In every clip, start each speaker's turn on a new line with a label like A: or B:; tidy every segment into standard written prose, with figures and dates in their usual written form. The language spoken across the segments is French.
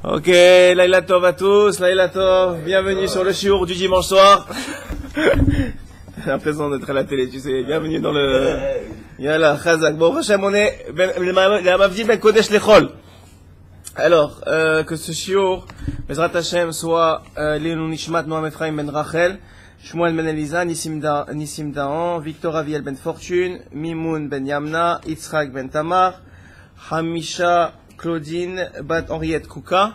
A: Ok, Laila Tov à tous, Laila Tov, bienvenue sur le shiur du dimanche soir. J'ai l'impression d'être à la télé, tu sais, bienvenue dans le... Yalla, Chazak. Bon, Hachem, on est la Mavdi Ben Kodesh Lechol. Alors, que ce shiur, Bezrat Hashem, soit Léon Nishmat Noam Ephraim Ben Rachel, Shmuel Ben Eliza, Nissim Dahan, Victor Aviel Ben Fortune, Mimoun Ben Yamna, Yitzhak Ben Tamar, Hamisha Claudine Bat Henriette Kouka.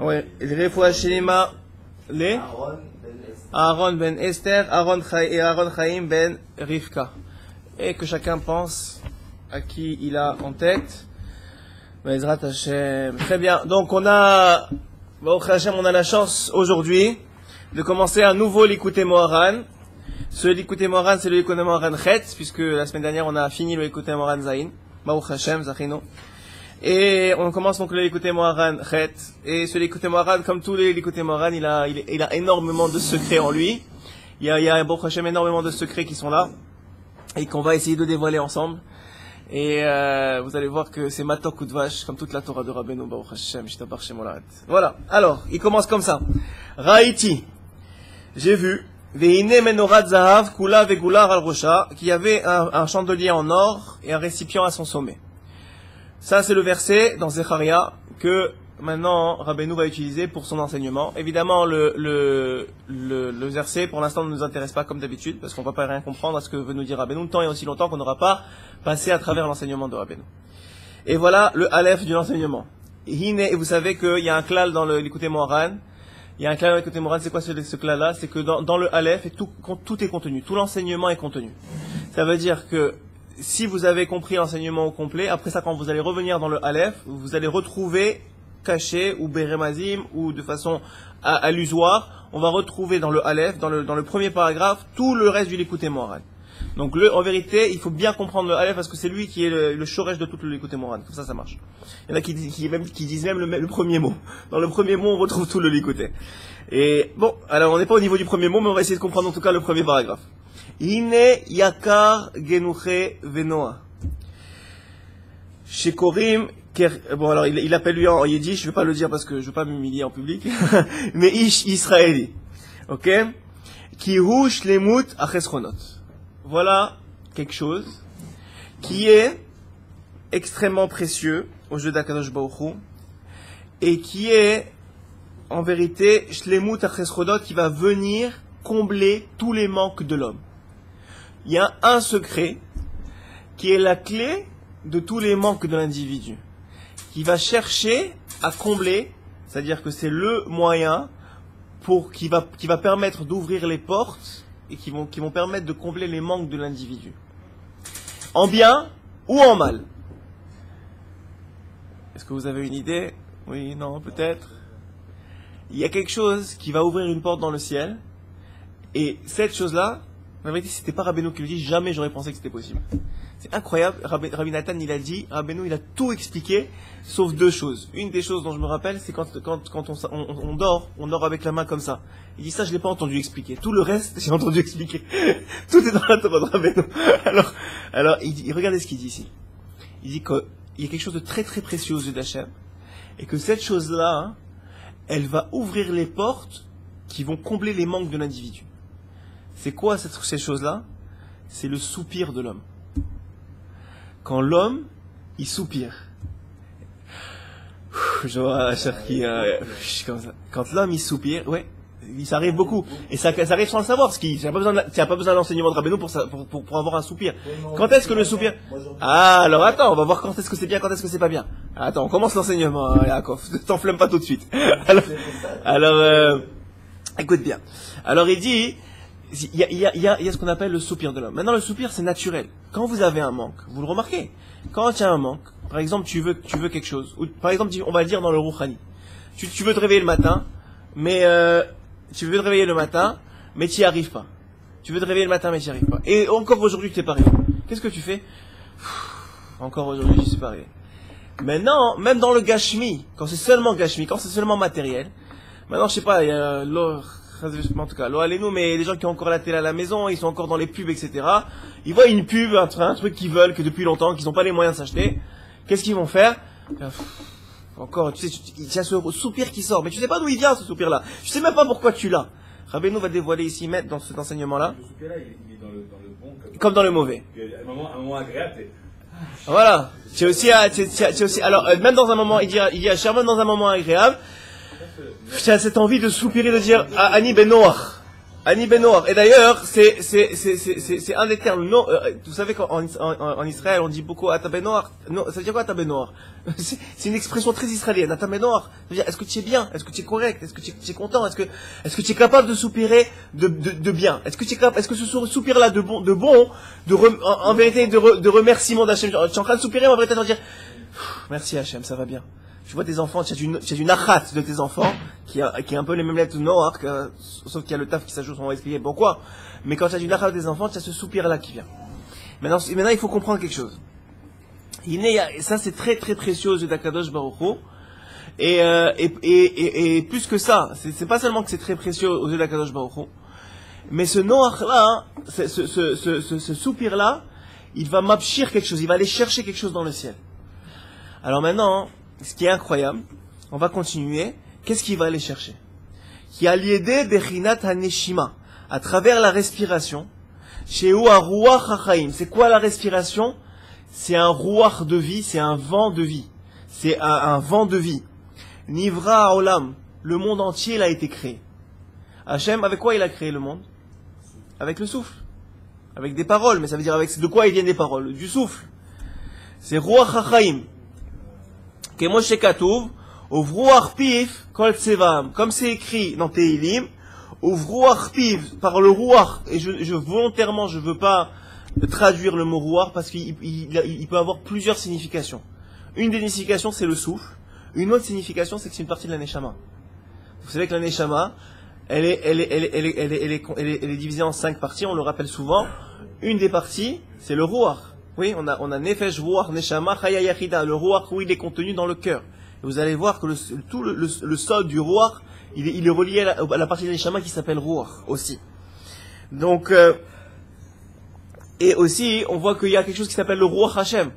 A: Ouais, Refoua Shelima, les Aaron Ben Esther, Aaron Chaim Ben Rivka. Et que chacun pense à qui il a en tête. Bezrat Hashem. Très bien. Donc on a, Baruch Hashem, on a la chance aujourd'hui de commencer un nouveau Likutei Moharan. Ce Likutei Moharan, c'est le Likutei Moharan Chetz, puisque la semaine dernière on a fini le Likutei Moharan Zayin. Baruch Hashem, Zachino. Et on commence donc le Likutei Moharan Chetz. Et ce Likutei Moharan, comme tous les Likutei Moharan, il a énormément de secrets en lui. Il y a Baruch Hashem énormément de secrets qui sont là et qu'on va essayer de dévoiler ensemble. Et vous allez voir que c'est matok ou de vache, comme toute la Torah de Rabbeinu, Baruch Hashem, Shtabar Shemolat. Voilà. Alors, il commence comme ça. Raïti, j'ai vu, Veine Menorat Zahav, Kula Vegular al Rosha, qu'il y avait un chandelier en or et un récipient à son sommet. Ça, c'est le verset dans Zecharia que maintenant Rabbeinu va utiliser pour son enseignement. Évidemment, le verset, pour l'instant, ne nous intéresse pas comme d'habitude, parce qu'on ne va pas rien comprendre à ce que veut nous dire Rabbeinu, tant et aussi longtemps qu'on n'aura pas passé à travers l'enseignement de Rabbeinu. Et voilà le Aleph de l'enseignement. Et vous savez qu'il y a un klal dans le Likutei Moharan. Il y a un klal dans le Likutei Moharan, c'est quoi ce klal-là? C'est que dans le Aleph, tout est contenu, tout l'enseignement est contenu. Ça veut dire que si vous avez compris l'enseignement au complet, après ça, quand vous allez revenir dans le Aleph, vous allez retrouver caché ou Beremazim ou de façon à l'usoir, on va retrouver dans le Aleph, dans le premier paragraphe, tout le reste du Likutei Moharan. Donc en vérité, il faut bien comprendre le Aleph parce que c'est lui qui est le shoresh de tout le Likutei Moharan. Comme ça marche. Il y en a qui disent même le premier mot. Dans le premier mot, on retrouve tout le Likutei. Et bon, alors on n'est pas au niveau du premier mot, mais on va essayer de comprendre en tout cas le premier paragraphe. Hine yakar genuche venoa. Shekorim. Bon alors il appelle lui en yiddish, je vais pas le dire parce que je veux pas m'humilier en public, mais ish israéli, ok, ki hu shlemut achesronot. Voilà quelque chose qui est extrêmement précieux au jeu d'Akadosh Baruch Hu et qui est en vérité shlemut achesronot qui va venir combler tous les manques de l'homme. Il y a un secret qui est la clé de tous les manques de l'individu, qui va chercher à combler, c'est-à-dire que c'est le moyen qui va permettre d'ouvrir les portes et qui vont permettre de combler les manques de l'individu. En bien ou en mal. Est-ce que vous avez une idée? Oui, non, peut-être. Il y a quelque chose qui va ouvrir une porte dans le ciel, et cette chose-là, la vérité, si c'était pas Rabbeinu qui le dit, jamais j'aurais pensé que c'était possible. C'est incroyable, Rabbi Nathan il a dit, Rabbeinu il a tout expliqué, sauf deux choses. Une des choses dont je me rappelle, c'est quand on dort avec la main comme ça. Il dit ça, je l'ai pas entendu expliquer. Tout le reste, j'ai entendu expliquer. Tout est dans la Torah de Rabbeinu. Alors regardez ce qu'il dit ici. Il dit qu'il y a quelque chose de très très précieux aux yeux d'Hachem, et que cette chose-là, hein, elle va ouvrir les portes qui vont combler les manques de l'individu. C'est quoi ces choses-là? C'est le soupir de l'homme. Quand l'homme, il soupire. Je vois Cherki, comme ça. Quand l'homme, il soupire, ouais, ça arrive beaucoup. Et ça arrive sans le savoir, parce qu'il n'y a pas besoin d'enseignement de Rabbeinu pour avoir un soupir. Quand est-ce que le soupir... Ah, alors attends, on va voir quand est-ce que c'est bien, quand est-ce que c'est pas bien. Attends, on commence l'enseignement, Yaakov. T'enflamme pas tout de suite. Alors, écoute bien. Alors il dit... Il y a ce qu'on appelle le soupir de l'homme. Maintenant, le soupir, c'est naturel. Quand vous avez un manque, vous le remarquez. Quand il y a un manque, par exemple, tu veux quelque chose, ou par exemple, on va dire dans le Rouhani, tu veux te réveiller le matin, mais tu n'y arrives pas. Tu veux te réveiller le matin, mais tu n'y arrives pas. Et encore aujourd'hui, tu t'es pas réveillé. Qu'est-ce que tu fais? Encore aujourd'hui, je suis pas réveillé. Maintenant, même dans le Gashmi, quand c'est seulement Gashmi, quand c'est seulement matériel, maintenant, je sais pas, il y a en tout cas, nous, mais les gens qui ont encore la télé à la maison, ils sont encore dans les pubs, etc. Ils voient une pub, un truc qu'ils veulent, que depuis longtemps, qu'ils n'ont pas les moyens de s'acheter. Qu'est-ce qu'ils vont faire? Encore, tu sais, il y a ce soupir qui sort, mais tu sais pas d'où il vient ce soupir-là. Tu sais même pas pourquoi tu l'as. Rabbeinu va dévoiler ici, mettre dans cet enseignement-là.
B: Le soupir-là, il est dans le bon
A: comme dans le mauvais.
B: Un moment agréable, t'es...
A: Voilà. Tu es aussi, alors, même dans un moment, il dit à Sherman, dans un moment agréable, tu as cette envie de soupirer, de dire, Ani Ben Noach. Ani Ben Noach. Et d'ailleurs, c'est un des termes, non, vous savez qu'en Israël, on dit beaucoup Ata Ben Noach. Non, ça veut dire quoi Ata Ben Noach? C'est une expression très israélienne. Ata Ben Noach. Ça veut dire, est-ce que tu es bien? Est-ce que tu es correct? Est-ce que tu es content? Est-ce que tu es capable de soupirer de bien? Est-ce que tu es capable, est-ce que ce soupir-là de bon, en vérité, de remerciement d'Hachem, tu es en train de soupirer, en vérité, tu vas dire, merci Hachem, ça va bien. Tu vois tes enfants, tu as du nachat de tes enfants, qui est un peu les mêmes lettres de Noach, sauf qu'il y a le taf qui s'ajoute, on va expliquer pourquoi. Mais quand tu as du nachat de tes enfants, tu as ce soupir-là qui vient. Maintenant, il faut comprendre quelque chose. Ça, c'est très très précieux aux yeux d'Akadosh Baruch Hu. Et plus que ça, c'est pas seulement que c'est très précieux aux yeux d'Akadosh Baruch Hu, mais ce Noach-là, ce soupir-là, il va m'abchir quelque chose, il va aller chercher quelque chose dans le ciel. Alors maintenant, ce qui est incroyable, on va continuer. Qu'est-ce qu'il va aller chercher? Qui a liédé bechinat haneshima, à travers la respiration. Sheu haruach hachaim. C'est quoi la respiration? C'est un ruach de vie, c'est un vent de vie. C'est un vent de vie. Nivra haolam, le monde entier il a été créé. Hachem, avec quoi il a créé le monde? Avec le souffle. Avec des paroles, mais ça veut dire de quoi il viennent des paroles? Du souffle. C'est ruach hachaim. Kemoshe Katuv, Uvruach Piv, Kol Tsevam, comme c'est écrit dans Tehilim, Uvruach Piv, par le Ruach, et volontairement, je veux pas traduire le mot Ruach parce qu'il peut avoir plusieurs significations. Une des significations, c'est le souffle. Une autre signification, c'est que c'est une partie de la Neshama. Vous savez que la Neshama, elle est divisée en 5 parties, on le rappelle souvent. Une des parties, c'est le Ruach. Oui, on a Nefesh, Ruach, Neshama, Chaya Yachida, le Ruach, où il est contenu dans le cœur. Et vous allez voir que tout le sol du Ruach, il est relié à la partie de Neshama qui s'appelle Ruach aussi. Donc, et aussi, on voit qu'il y a quelque chose qui s'appelle le Ruach Hashem,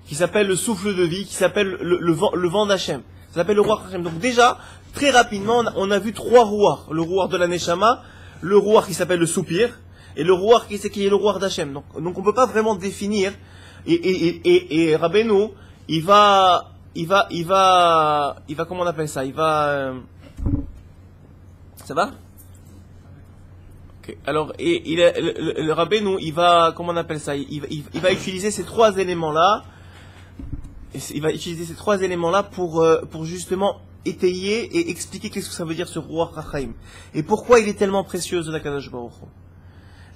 A: qui s'appelle le souffle de vie, qui s'appelle le vent d'Hashem. Ça s'appelle le Ruach Hashem. Donc déjà, très rapidement, on a vu 3 Ruach. Le Ruach de la Neshama, le Ruach qui s'appelle le soupir, et le Ruach qui est le Ruach d'Hachem. Donc on peut pas vraiment définir. Et Rabbeinu, il va, comment on appelle ça? Ça va? Okay. Alors, le Rabbeinu, il va, comment on appelle ça? Il va utiliser ces 3 éléments-là. Il va utiliser ces 3 éléments-là pour justement étayer et expliquer qu'est-ce que ça veut dire ce Ruach Hachaim. Et pourquoi il est tellement précieux de l'Akadosh Baruch Hu.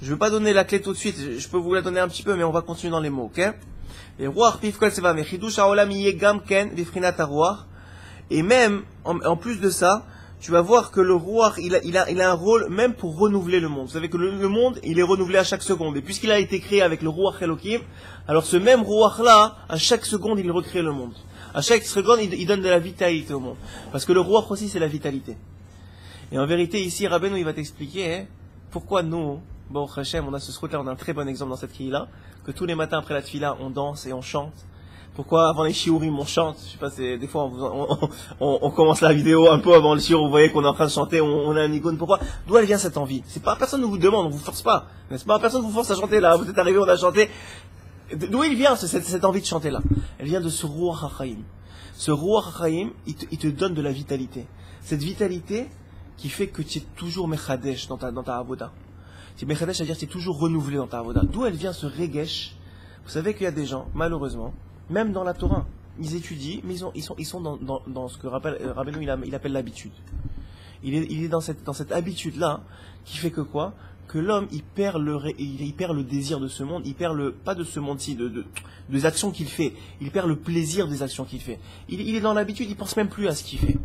A: Je ne vais pas donner la clé tout de suite, je peux vous la donner un petit peu, mais on va continuer dans les mots, ok? Et Ruach Piv Kol Seva, mais Chidush Haolam Yeh Gam Ken Vifrinat HaRuach. Et même, en plus de ça, tu vas voir que le Ruach, il a un rôle même pour renouveler le monde. Vous savez que le monde, il est renouvelé à chaque seconde. Et puisqu'il a été créé avec le Ruach Elohim, alors ce même Ruach-là, à chaque seconde, il recrée le monde. À chaque seconde, il donne de la vitalité au monde. Parce que le Ruach aussi, c'est la vitalité. Et en vérité, ici, Rabbeinu, il va t'expliquer pourquoi nous, bon, Hachem, on a ce truc-là, on a un très bon exemple dans cette grille-là, que tous les matins après la tefila, on danse et on chante. Pourquoi avant les shiurim on chante? Je sais pas, des fois on commence la vidéo un peu avant le shiur, vous voyez qu'on est en train de chanter, on a un icône. Pourquoi? D'où elle vient cette envie? C'est pas, personne ne vous demande, on vous force pas. N'est-ce pas? Personne ne vous force à chanter là, vous êtes arrivé, on a chanté. D'où il vient cette envie de chanter là? Elle vient de ce Ruach HaChaim. Ce Ruach HaChaim, il te donne de la vitalité. Cette vitalité qui fait que tu es toujours mechadesh dans ta avoda. Tu es mechadesh, c'est-à-dire que tu es toujours renouvelé dans ta avoda. D'où elle vient ce regesh? Vous savez qu'il y a des gens, malheureusement, même dans la Torah, ils étudient, mais ils sont dans ce que Rabbeinu il appelle l'habitude. Il est dans cette habitude-là, qui fait que quoi? Que l'homme, il perd le désir de ce monde, il perd pas de ce monde-ci, des actions qu'il fait, il perd le plaisir des actions qu'il fait. Il est dans l'habitude, il pense même plus à ce qu'il fait.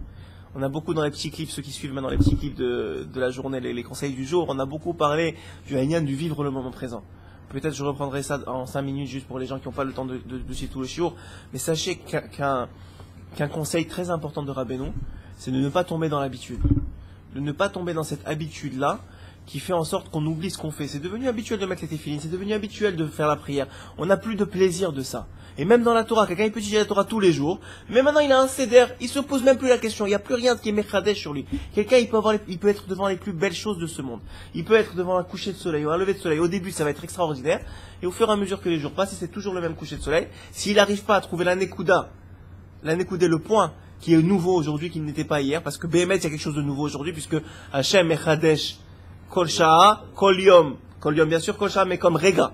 A: On a beaucoup dans les petits clips, ceux qui suivent maintenant les petits clips de la journée, les conseils du jour, on a beaucoup parlé du Haïnyan, du vivre le moment présent. Peut-être je reprendrai ça en 5 minutes juste pour les gens qui n'ont pas le temps de suivre tout le shiur. Mais sachez qu'un conseil très important de Rabbeinu, c'est de ne pas tomber dans l'habitude. De ne pas tomber dans cette habitude-là qui fait en sorte qu'on oublie ce qu'on fait. C'est devenu habituel de mettre les téfilines, c'est devenu habituel de faire la prière. On n'a plus de plaisir de ça. Et même dans la Torah, quelqu'un il peut étudier la Torah tous les jours, mais maintenant il a un seder, il se pose même plus la question, il n'y a plus rien qui est mechadesh sur lui. Quelqu'un il peut être devant les plus belles choses de ce monde. Il peut être devant un coucher de soleil ou un lever de soleil. Au début ça va être extraordinaire, et au fur et à mesure que les jours passent, c'est toujours le même coucher de soleil. S'il n'arrive pas à trouver la nekuda, le point qui est nouveau aujourd'hui, qui n'était pas hier, parce que Béhémet, il y a quelque chose de nouveau aujourd'hui, puisque Hachem Mechadesh, Kol Sha'a, Kol Yom, bien sûr, Kol Sha'a, mais comme Rega.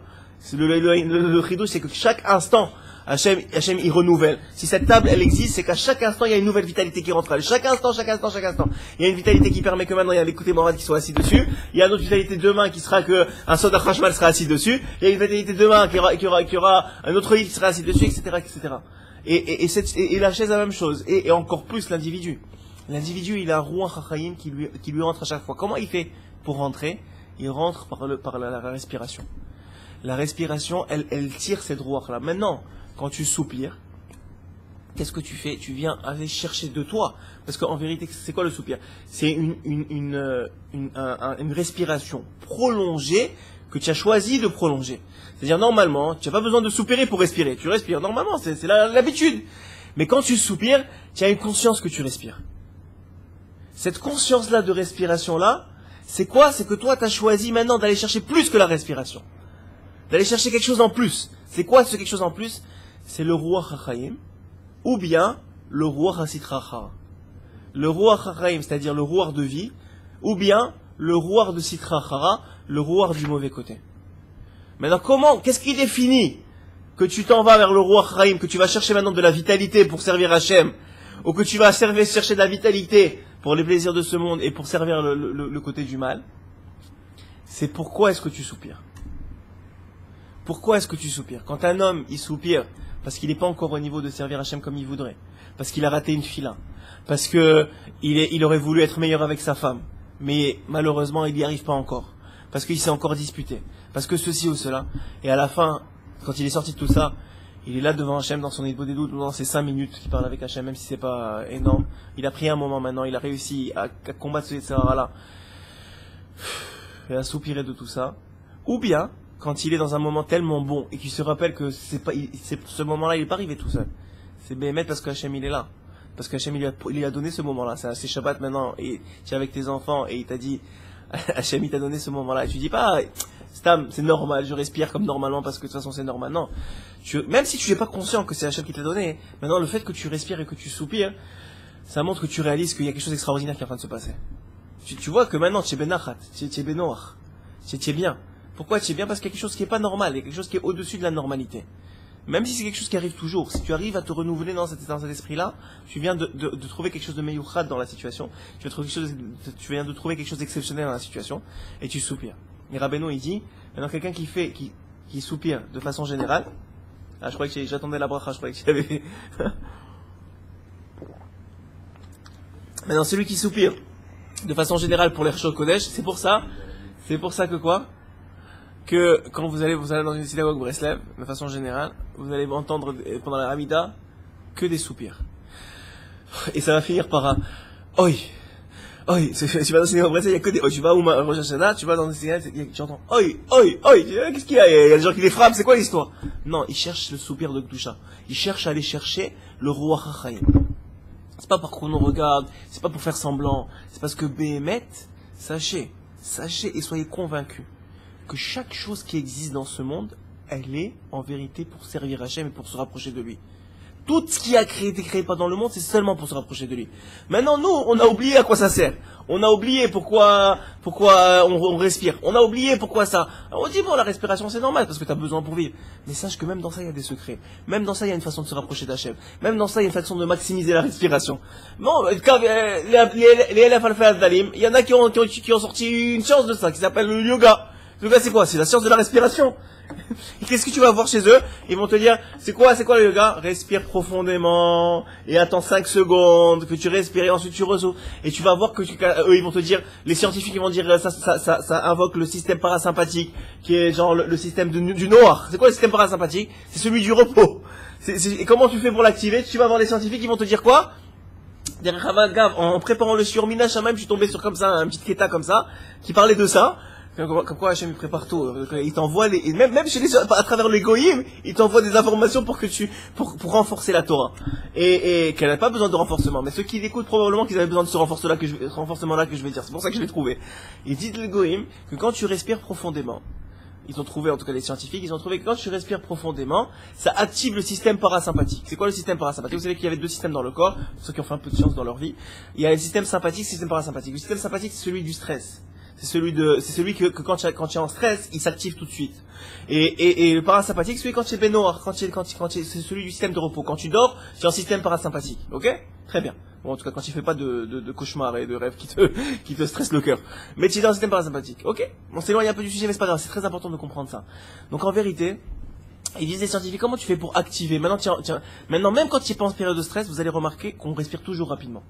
A: Le chidouche, c'est que chaque instant, Hachem, il renouvelle. Si cette table, elle existe, c'est qu'à chaque instant, il y a une nouvelle vitalité qui rentre. Chaque instant. Il y a une vitalité qui permet que maintenant, il y a l'écouté morale qui soit assis dessus. Il y a une autre vitalité demain qui sera que un soda Khashmal sera assis dessus. Il y a une vitalité demain qui aura un autre livre qui sera assis dessus, etc., etc. Et la chaise, la même chose. Et encore plus l'individu. L'individu, il a un Ruach HaChaim qui lui rentre à chaque fois. Comment il fait pour rentrer? Il rentre par la respiration. La respiration, elle tire cette Ruach-là. Maintenant, quand tu soupires, qu'est-ce que tu fais? Tu viens aller chercher de toi. Parce qu'en vérité, c'est quoi le soupir? C'est une respiration prolongée que tu as choisi de prolonger. C'est-à-dire, normalement, tu n'as pas besoin de soupirer pour respirer. Tu respires. Normalement, c'est l'habitude. Mais quand tu soupires, tu as une conscience que tu respires. Cette conscience-là de respiration-là, c'est quoi? C'est que toi, tu as choisi maintenant d'aller chercher plus que la respiration. D'aller chercher quelque chose en plus. C'est quoi ce quelque chose en plus? C'est le Ruach HaChaim, ou bien le Ruach HaSitra Achara. Le Ruach HaChaim, c'est-à-dire le Ruach de vie, ou bien le Ruach de Sitra Achara, le Ruach du mauvais côté. Maintenant, qu'est-ce qui définit que tu t'en vas vers le Ruach HaChaim, que tu vas chercher maintenant de la vitalité pour servir Hachem, ou que tu vas chercher de la vitalité pour les plaisirs de ce monde et pour servir le côté du mal? C'est pourquoi est-ce que tu soupires? Pourquoi est-ce que tu soupires? Quand un homme, il soupire, parce qu'il n'est pas encore au niveau de servir Hachem comme il voudrait, parce qu'il a raté une fila, parce que il aurait voulu être meilleur avec sa femme, mais malheureusement, il n'y arrive pas encore, parce qu'il s'est encore disputé, parce que ceci ou cela, et à la fin, quand il est sorti de tout ça, il est là devant Hachem dans son Hitbodedut, des doutes, dans ces 5 minutes qu'il parle avec Hachem, même si c'est pas énorme, il a pris un moment maintenant, il a réussi à combattre ce Sahara-là, et à soupirer de tout ça, ou bien, quand il est dans un moment tellement bon et qu'il se rappelle que ce moment-là, il n'est pas arrivé tout seul. C'est Béhémet parce que Hachem il est là. Parce que Hachem il lui a donné ce moment-là. C'est Shabbat maintenant et tu es avec tes enfants et il t'a dit, Hachem il t'a donné ce moment-là. Et tu dis pas, Stam, c'est normal, je respire comme normalement parce que de toute façon c'est normal. Non. Même si tu n'es pas conscient que c'est Hachem qui t'a donné, maintenant le fait que tu respires et que tu soupires, ça montre que tu réalises qu'il y a quelque chose d'extraordinaire qui est en train de se passer. Tu vois que maintenant tu es benachat, tu es benoach, tu es bien. Pourquoi tu es bien? Parce qu'il y a quelque chose qui n'est pas normal, il y a quelque chose qui est au-dessus de la normalité. Même si c'est quelque chose qui arrive toujours, si tu arrives à te renouveler dans cet esprit-là, tu viens de trouver quelque chose de meyouchad dans la situation, tu viens de trouver quelque chose d'exceptionnel dans la situation, et tu soupires. Et Rabbeinu, il dit, maintenant quelqu'un qui soupire de façon générale, je croyais que j'attendais la bracha, je croyais que j'y avais... Maintenant celui qui soupire de façon générale pour l'Ershot Kodesh, c'est pour ça que quoi? Que quand vous allez dans une synagogue Breslev, de façon générale, vous allez entendre pendant la Hamida que des soupirs. Et ça va finir par un oi. Tu vas dans une synagogue Breslev, il y a que des oi. Tu vas où Rosh Hashanah, tu vas dans une synagogue, tu entends oi. Qu'est-ce qu'il y a? Il y a des gens qui les frappent, c'est quoi l'histoire? Non, ils cherchent le soupir de Kedusha. Ils cherchent à aller chercher le Ruach HaChaim. C'est pas par qu'on nous regarde, c'est pas pour faire semblant, c'est parce que Béhémet, sachez et soyez convaincus que chaque chose qui existe dans ce monde, elle est en vérité pour servir Hachem et pour se rapprocher de lui. Tout ce qui a été créé dans le monde, c'est seulement pour se rapprocher de lui. Maintenant, nous, on a oublié à quoi ça sert. On a oublié pourquoi on respire. On a oublié pourquoi ça. Alors on dit, bon, la respiration, c'est normal, parce que tu as besoin pour vivre. Mais sache que même dans ça, il y a des secrets. Même dans ça, il y a une façon de se rapprocher d'Hachem. Même dans ça, il y a une façon de maximiser la respiration. Non, les élèves Alpha Dalim, il y en a qui ont sorti une science de ça, qui s'appelle le yoga. Le yoga, c'est quoi? C'est la science de la respiration. Et qu'est-ce que tu vas voir chez eux? Ils vont te dire, c'est quoi le yoga? Respire profondément, et attends 5 secondes, que tu respires, et ensuite tu ressouffles. Et tu vas voir que eux, ils vont te dire, les scientifiques, ils vont dire, ça invoque le système parasympathique, qui est genre le système du noir. C'est quoi le système parasympathique? C'est celui du repos. Et comment tu fais pour l'activer? Tu vas voir les scientifiques, ils vont te dire quoi? En préparant le shiur Mina Shamayim, je suis tombé sur comme ça, un petit kéta comme ça, qui parlait de ça. Comme quoi Hachem il prépare tout. Il t'envoie même chez les, à travers les goyim, il t'envoie des informations pour pour renforcer la Torah. Et qu'elle n'a pas besoin de renforcement. Mais ceux qui l'écoutent probablement qu'ils avaient besoin de ce renforcement-là que je vais dire. C'est pour ça que je l'ai trouvé. Ils disent les goyim que quand tu respires profondément, ils ont trouvé, en tout cas les scientifiques, ils ont trouvé que quand tu respires profondément, ça active le système parasympathique. C'est quoi le système parasympathique? Vous savez qu'il y avait deux systèmes dans le corps, pour ceux qui ont fait un peu de science dans leur vie. Il y a le système sympathique et le système parasympathique. Le système sympathique, c'est celui du stress. C'est celui que quand tu es en stress, il s'active tout de suite. Et le parasympathique, c'est celui quand tu es bénoir, c'est celui du système de repos. Quand tu dors, tu es en système parasympathique. Ok? Très bien. Bon, en tout cas, quand tu fais pas de cauchemars et de rêves qui te stressent le cœur. Mais tu es dans le système parasympathique. Ok? On s'éloigne un peu du sujet, mais c'est pas grave. C'est très important de comprendre ça. Donc, en vérité, ils disent les scientifiques, comment tu fais pour activer? Maintenant, même quand tu es pas en période de stress, vous allez remarquer qu'on respire toujours rapidement.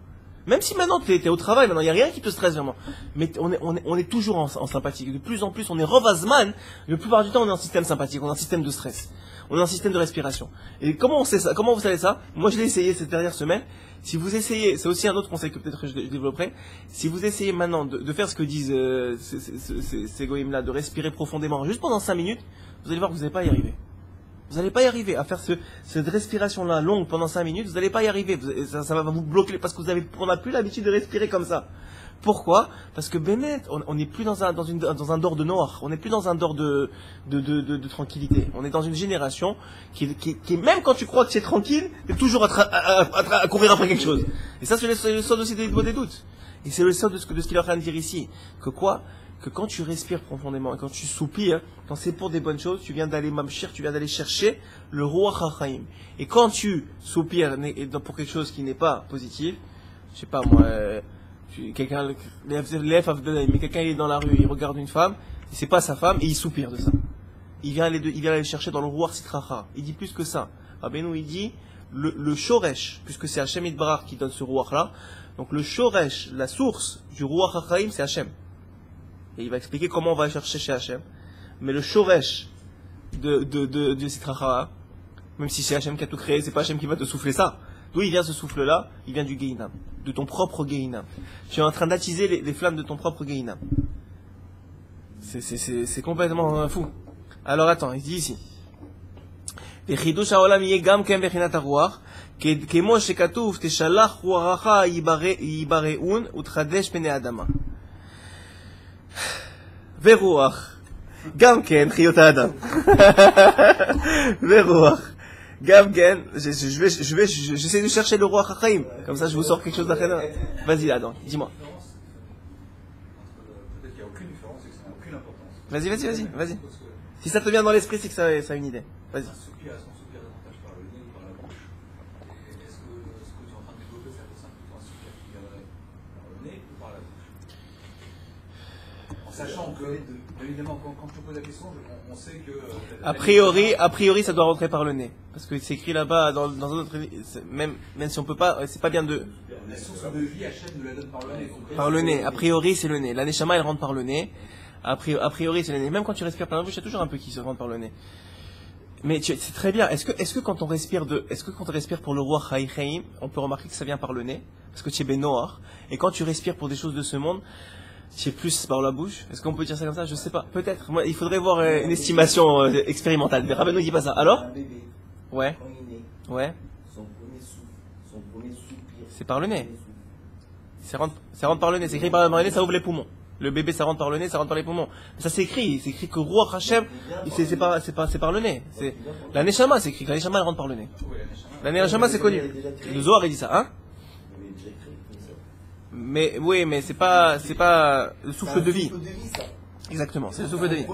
A: Même si maintenant t'es au travail, maintenant il y a rien qui te stresse vraiment. Mais on est toujours en sympathique. De plus en plus, on est revasman. La plupart du temps, on est en système sympathique, on est en système de stress. On est en système de respiration. Et comment on sait ça? Comment vous savez ça? Moi, je l'ai essayé cette dernière semaine. Si vous essayez, c'est aussi un autre conseil que peut-être je développerai. Si vous essayez maintenant de faire ce que disent ces goïms-là, de respirer profondément juste pendant 5 minutes, vous allez voir que vous n'allez pas y arriver. Vous n'allez pas y arriver à faire cette respiration-là longue pendant 5 minutes, vous n'allez pas y arriver. Ça va vous bloquer parce que on n'a plus l'habitude de respirer comme ça. Pourquoi? Parce que Bémet, on n'est plus dans un dor de noir, on n'est plus dans un dor de tranquillité. On est dans une génération qui même quand tu crois que tu es tranquille, tu es toujours à courir après quelque chose. Et ça, c'est le sort aussi des doutes. Et c'est le sort de ce qu'il est en train de dire ici. Que quand tu respires profondément et quand tu soupires, quand c'est pour des bonnes choses, tu viens d'aller mamshir, tu viens d'aller chercher le Ruach HaChaim. Et quand tu soupires pour quelque chose qui n'est pas positif, je sais pas moi, quelqu'un il est dans la rue, il regarde une femme, et c'est pas sa femme, et il soupire de ça. Il vient aller chercher dans le Ruach Sitracha. Il dit plus que ça. Rabbeinu, il dit, le Shoresh, puisque c'est Hashem Yitbarach qui donne ce Ruach là, donc le Shoresh, la source du Ruach HaChaim, c'est Hashem. Et il va expliquer comment on va chercher chez Hachem. Mais le shoresh de Sitracha, même si c'est Hachem qui a tout créé, c'est pas Hachem qui va te souffler ça. D'où il vient ce souffle-là? Il vient du Gehinam, de ton propre Gehinam. Tu es en train d'attiser les flammes de ton propre Gehinam. C'est complètement fou. Alors attends, il dit ici. כמו שכתוב תשלח רוחך ייבראון ותחדש פני האדמה. ורוח, גם כן חיות האדם. ורוח, גם כן, j'essaie de chercher le roi Chachaim, comme ça je vous sors quelque chose d'après. Vas-y là, donc, dis-moi.
B: Peut-être qu'il n'y a aucune différence et que ça n'a aucune importance.
A: Vas-y. Si ça te vient dans l'esprit, c'est que ça a une idée. Vas-y.
B: Un soupir davantage par le nez ou par la bouche. Est-ce que ce que tu es en train de développer, ça fait plutôt un soupir qui viendrait par le nez ou par la bouche? En sachant que, évidemment, quand tu poses la question, on sait que...
A: A priori, ça doit rentrer par le nez. Parce que c'est écrit là-bas, dans un autre... Même si on peut pas, c'est pas bien de...
B: La source de vie, Hachem nous la donne par le nez.
A: Par le nez. A priori, c'est le nez. La neshama, elle rentre par le nez. A priori, c'est le nez. Même quand tu respires par la bouche, il y a toujours un peu qui se rentre par le nez. Mais c'est très bien. Est-ce que quand on respire pour le roi Chaim, on peut remarquer que ça vient par le nez? Parce que tu es bénoir. Et quand tu respires pour des choses de ce monde, tu es plus par la bouche. Est-ce qu'on peut dire ça comme ça? Je sais pas. Peut-être. Moi, il faudrait voir une estimation expérimentale. Mais Rabbeinu dit pas ça. Alors? Ouais. Ouais.
C: Son premier soupir.
A: C'est par le nez. Ça rentre par le nez. C'est écrit par le nez, ça ouvre les poumons. Le bébé, ça rentre par le nez, ça rentre par les poumons. Ça c'est écrit que Ruach Hashem, c'est par le nez. C'est la neshama, c'est écrit que la neshama elle rentre par le nez. La neshama c'est connu. Le Zohar il dit ça, hein? Mais oui, mais c'est pas le souffle de vie. Exactement, c'est le souffle de vie.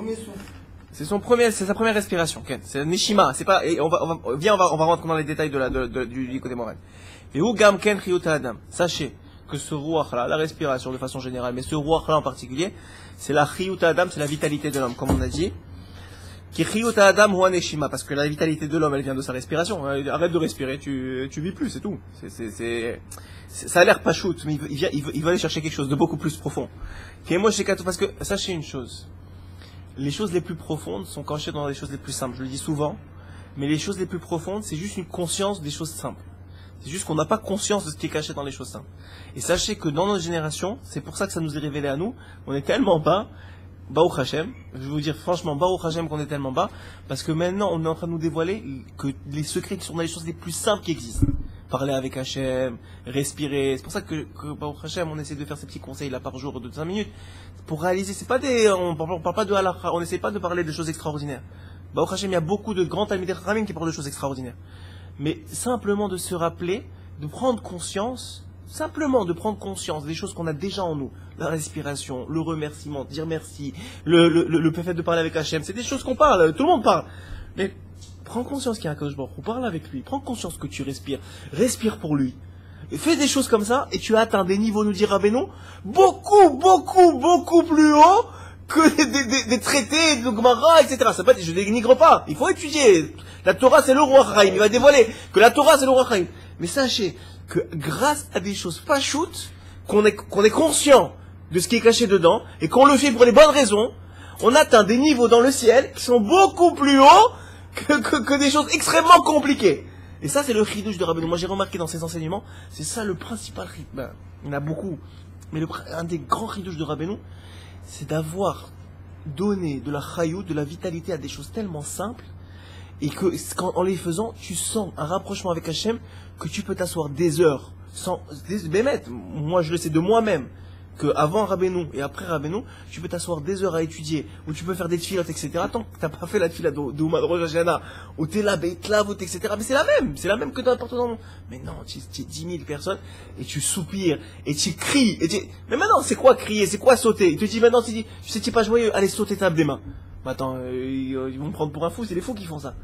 A: C'est sa première respiration. C'est neshima. C'est pas. Et on va rentrer dans les détails du côté moral. Et où gam ken chiyut adam. Sachez que ce ruach là, la respiration de façon générale, mais ce ruach là en particulier, c'est la chiyut adam, c'est la vitalité de l'homme, comme on a dit. Qui chiyut adam ou neshima, parce que la vitalité de l'homme, elle vient de sa respiration. Arrête de respirer, tu vis plus, c'est tout. Ça a l'air pas shoot, mais il va aller chercher quelque chose de beaucoup plus profond. Parce que sachez une chose, les choses les plus profondes sont cachées dans les choses les plus simples. Je le dis souvent, mais les choses les plus profondes, c'est juste une conscience des choses simples. C'est juste qu'on n'a pas conscience de ce qui est caché dans les choses simples. Et sachez que dans notre génération, c'est pour ça que ça nous est révélé à nous, on est tellement bas, Baruch Hashem, je vais vous dire franchement, Baruch Hashem qu'on est tellement bas, parce que maintenant on est en train de nous dévoiler que les secrets qui sont dans les choses les plus simples qui existent. Parler avec Hashem, respirer, c'est pour ça que Baruch Hashem, on essaie de faire ces petits conseils là par jour de 5 minutes, pour réaliser, c'est pas des, on parle pas de halakha, on essaie pas de parler de choses extraordinaires. Baruch Hashem, il y a beaucoup de grands Talmidei Chachamim qui parlent de choses extraordinaires. Mais simplement de se rappeler, de prendre conscience, simplement de prendre conscience des choses qu'on a déjà en nous. La respiration, le remerciement, dire merci, le fait de parler avec Hachem, c'est des choses qu'on parle, tout le monde parle. Mais prends conscience qu'il y a un Kadosh Baruch Hu, parle avec lui, prends conscience que tu respires, respire pour lui. Et fais des choses comme ça, et tu as atteint des niveaux, nous dit Rabbeinu, beaucoup plus haut que des traités, de Gemara, etc. Ça peut être, je dénigre pas, il faut étudier. La Torah c'est le roi Chaim, il va dévoiler que la Torah c'est le roi Chaim. Mais sachez que grâce à des choses pachoutes, qu'on est conscient de ce qui est caché dedans, et qu'on le fait pour les bonnes raisons, on atteint des niveaux dans le ciel qui sont beaucoup plus hauts que des choses extrêmement compliquées. Et ça c'est le chidouche de Rabbeinu. Moi j'ai remarqué dans ses enseignements, c'est ça le principal chidouche. Ben, il y en a beaucoup, mais un des grands chidouches de Rabbeinu, c'est d'avoir donné de la chayut, de la vitalité à des choses tellement simples, et que en les faisant, tu sens un rapprochement avec Hachem, que tu peux t'asseoir des heures, moi je le sais de moi-même, que avant Rabbeinu et après Rabbeinu, tu peux t'asseoir des heures à étudier, ou tu peux faire des tfilotes, etc. Tant que t'as pas fait la tfila de Rosh Hashanah, ou t'es là, Beitlavot, etc. Mais c'est la même que n'importe où dans le monde. Mais non, tu es 10 000 personnes, et tu soupires, et tu cries, mais maintenant, c'est quoi crier, c'est quoi sauter? Il te dit maintenant, tu sais, tu es pas joyeux, allez sauter, tape des mains. Mais attends, ils vont me prendre pour un fou, c'est les fous qui font ça.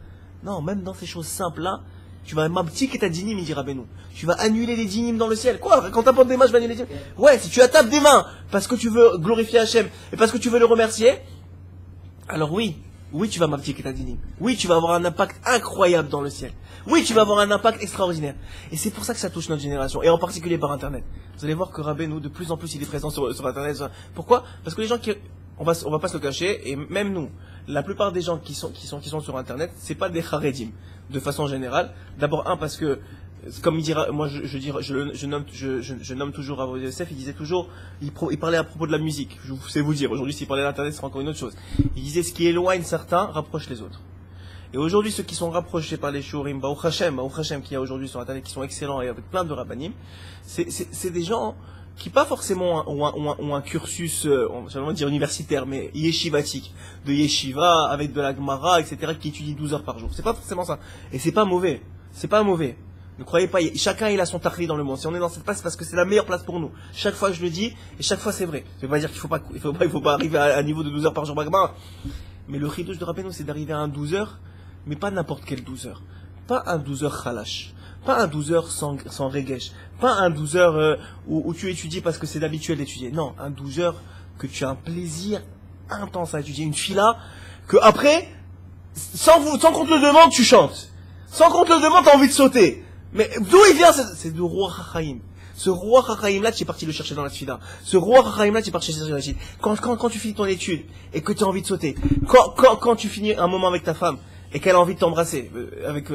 A: Non, même dans ces choses simples-là, tu vas m'abtiquer ta dinim, il dira Rabbeinu. Tu vas annuler les dinim dans le ciel. Quoi? Quand t'apportes des mains, je vais annuler les dinim. Ouais, si tu tapes des mains parce que tu veux glorifier Hachem et parce que tu veux le remercier, alors oui, tu vas m'abtiquer ta dinim. Oui, tu vas avoir un impact incroyable dans le ciel. Oui, tu vas avoir un impact extraordinaire. Et c'est pour ça que ça touche notre génération, et en particulier par Internet. Vous allez voir que Rabbeinu, de plus en plus, il est présent sur Internet. Pourquoi? Parce que les gens qui... On va pas se le cacher, et même nous, la plupart des gens qui sont sur Internet, c'est pas des Haredim, de façon générale. D'abord, parce que, comme il dira, moi je nomme toujours Rav Yosef, il disait toujours, il parlait à propos de la musique. Je sais vous dire, aujourd'hui s'il parlait d'Internet, ce sera encore une autre chose. Il disait, ce qui éloigne certains, rapproche les autres. Et aujourd'hui, ceux qui sont rapprochés par les shurim, Baruch Hashem, qui y a aujourd'hui sur Internet, qui sont excellents et avec plein de rabbanim, c'est des gens qui pas forcément ont un cursus, j'allais dire universitaire, mais yeshivatique, de yeshiva, avec de la Gemara, etc., qui étudient 12 heures par jour. C'est pas forcément ça. Et c'est pas mauvais. Ne croyez pas, chacun il a son tachli dans le monde. Si on est dans cette place, c'est parce que c'est la meilleure place pour nous. Chaque fois je le dis, et chaque fois c'est vrai. Je veux pas dire qu'il faut pas arriver à un niveau de 12 heures par jour, mais le chidouche de Rabbeinu, c'est d'arriver à un 12 heures, mais pas n'importe quel 12 heures. Pas un 12 heures khalash. Pas un 12 heures sans regesh. Pas un 12 heures où tu étudies parce que c'est d'habituel d'étudier. Non, un 12 heures que tu as un plaisir intense à étudier. Une fila que après, sans qu'on te le demande, tu chantes. Sans qu'on te le demande, t'as envie de sauter. Mais d'où il vient? C'est de Roi Chachaim. Ce Roi Chachaim là, tu es parti le chercher dans la fila. Ce Roi Chachaim là, tu es parti chercher dans la fila. Quand tu finis ton étude et que tu as envie de sauter. Quand tu finis un moment avec ta femme et qu'elle a envie de t'embrasser, avec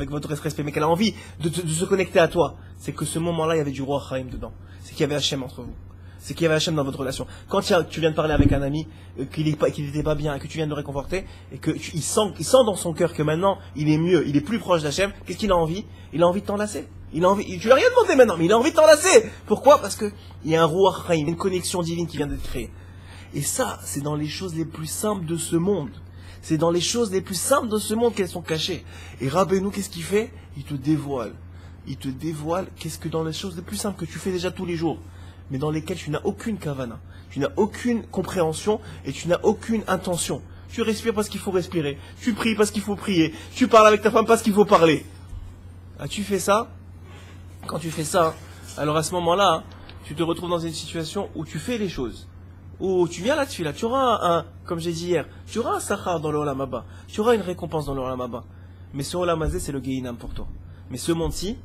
A: votre respect, mais qu'elle a envie de se connecter à toi, c'est que ce moment-là, il y avait du Roi Chaim dedans. C'est qu'il y avait Hachem entre vous. C'est qu'il y avait Hachem dans votre relation. Quand tu viens de parler avec un ami, qu'il n'était pas bien, et que tu viens de le réconforter, et que il sent dans son cœur que maintenant, il est mieux, il est plus proche d'Hachem, qu'est-ce qu'il a envie? Il a envie de t'enlacer. Tu lui as rien demandé maintenant, mais il a envie de t'enlacer. Pourquoi? Parce que il y a un Roi Chaim, une connexion divine qui vient d'être créée. Et ça, c'est dans les choses les plus simples de ce monde. C'est dans les choses les plus simples de ce monde qu'elles sont cachées. Et Rabbeinu, qu'est-ce qu'il fait? Il te dévoile. Qu'est-ce que dans les choses les plus simples que tu fais déjà tous les jours, mais dans lesquelles tu n'as aucune kavana, tu n'as aucune compréhension et tu n'as aucune intention. Tu respires parce qu'il faut respirer, tu pries parce qu'il faut prier, tu parles avec ta femme parce qu'il faut parler. Ah, tu fais ça? Quand tu fais ça, alors à ce moment-là, tu te retrouves dans une situation où tu fais les choses. Où tu viens là-dessus, tu auras comme j'ai dit hier, tu auras un sachar dans le Olam Haba, tu auras une récompense dans le Olam Haba. Mais ce Olam Hazé, c'est le Gehinam pour toi. Mais ce monde-ci,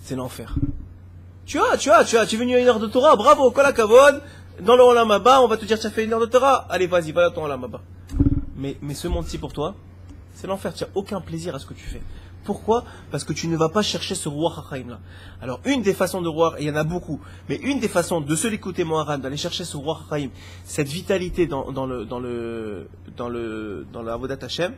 A: c'est l'enfer. Tu es venu à une heure de Torah, bravo, kol hakavod, dans le Olam Haba, on va te dire, tu as fait une heure de Torah, allez, vas-y, va dans ton Olam Haba. Mais ce monde-ci pour toi, c'est l'enfer, tu n'as aucun plaisir à ce que tu fais. Pourquoi? Parce que tu ne vas pas chercher ce roi Hachaim là. Alors une des façons de roi, et il y en a beaucoup, mais une des façons de se l'écouter Moharan, d'aller chercher ce roi Hachaim, cette vitalité dans la Avodat Hashem,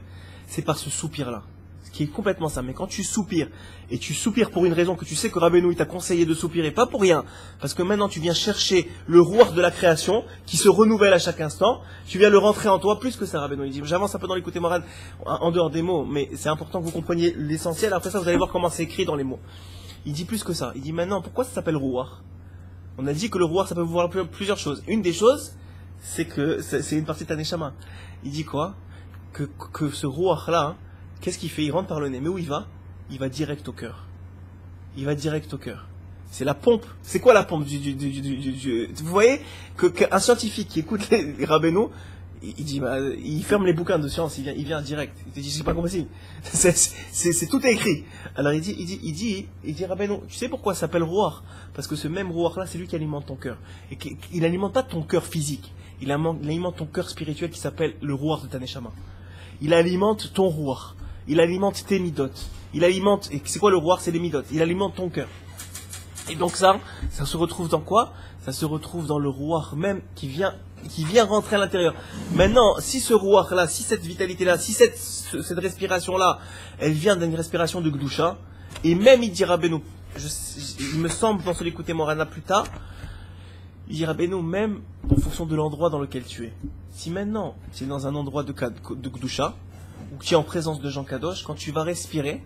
A: c'est par ce soupir là. Ce qui est complètement ça. Mais quand tu soupires, et tu soupires pour une raison que tu sais que Rabbeinu t'a conseillé de soupirer, pas pour rien, parce que maintenant tu viens chercher le roi de la création, qui se renouvelle à chaque instant, tu viens le rentrer en toi, plus que ça Rabbeinu. Il dit, j'avance un peu dans l'écouter Moran, en dehors des mots, mais c'est important que vous compreniez l'essentiel, après ça vous allez voir comment c'est écrit dans les mots. Il dit plus que ça. Il dit maintenant, pourquoi ça s'appelle roi? On a dit que le roi ça peut vouloir plusieurs choses. Une des choses, c'est que c'est une partie de ta neshama. Il dit quoi? Que ce roi là, qu'est-ce qu'il fait? Il rentre par le nez. Mais où il va? Il va direct au cœur. Il va direct au cœur. C'est la pompe. C'est quoi la pompe Vous voyez qu'un scientifique qui écoute les rabbénos, il dit, il ferme les bouquins de science, il vient direct. Il te dit, c'est pas possible. C'est tout écrit. Alors il dit rabbéno, tu sais pourquoi ça s'appelle roi? Parce que ce même roi là, c'est lui qui alimente ton cœur. Et il alimente pas ton cœur physique. Il alimente ton cœur spirituel qui s'appelle le roi de ta neshama. Il alimente ton roi. Il alimente tes midot. Il alimente, et c'est quoi le roi? C'est les midot. Il alimente ton cœur. Et donc ça se retrouve dans quoi? Ça se retrouve dans le roi même qui vient rentrer à l'intérieur. Maintenant, si ce roi là, si cette vitalité là, si cette respiration là, elle vient d'une respiration de Gdusha, et même il dira Beno, il me semble dans ce l'écouter Morana plus tard, il dira Beno, même en fonction de l'endroit dans lequel tu es. Si maintenant tu es dans un endroit de Gdusha, ou tu es en présence de Jean Kadosh, quand tu vas respirer,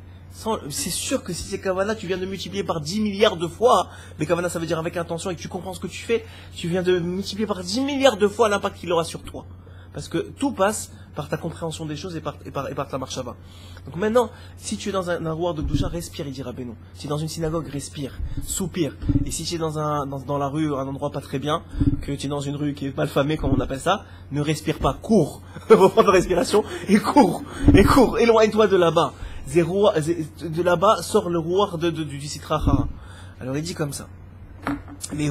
A: c'est sûr que si c'est Kavana, tu viens de multiplier par 10 milliards de fois, mais Kavana ça veut dire avec intention et que tu comprends ce que tu fais, tu viens de multiplier par 10 milliards de fois l'impact qu'il aura sur toi. Parce que tout passe par ta compréhension des choses et par ta marche à bas. Donc maintenant, si tu es dans un roi de Gdusha, respire, il dira Beno. Si tu es dans une synagogue, respire, soupire. Et si tu es dans la rue, un endroit pas très bien, que tu es dans une rue qui est mal famée, comme on appelle ça, ne respire pas, cours. Reprends ta respiration et cours, éloigne-toi de là-bas. De là-bas sort le roi du Sitra Achara. Alors il dit comme ça. Le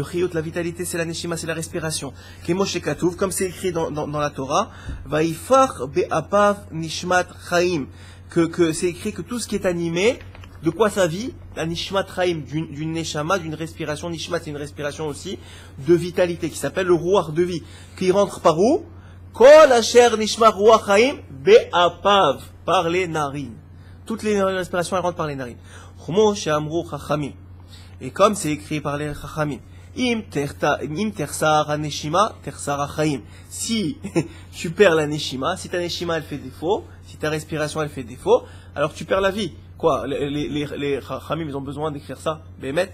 A: chiyut, la vitalité, c'est la neshima, c'est la respiration. Comme c'est écrit dans la Torah, Vaifar be'apav nishmat chaim, que c'est écrit que tout ce qui est animé, de quoi ça vit? La nishmat chaim, d'une neshama, d'une respiration. Nishmat, c'est une respiration aussi de vitalité qui s'appelle le roi de vie, qui rentre par où? Kol asher nishma roi chaim be'apav, par les narines. Toutes les respirations elles rentrent par les narines. Et comme c'est écrit par les Chachamim, im tersar aneshima, tersar achaim. Si tu perds la neshima, si ta neshima elle fait défaut, si ta respiration elle fait défaut, alors tu perds la vie. Quoi? Les Chachamim ils ont besoin d'écrire ça, Bémet.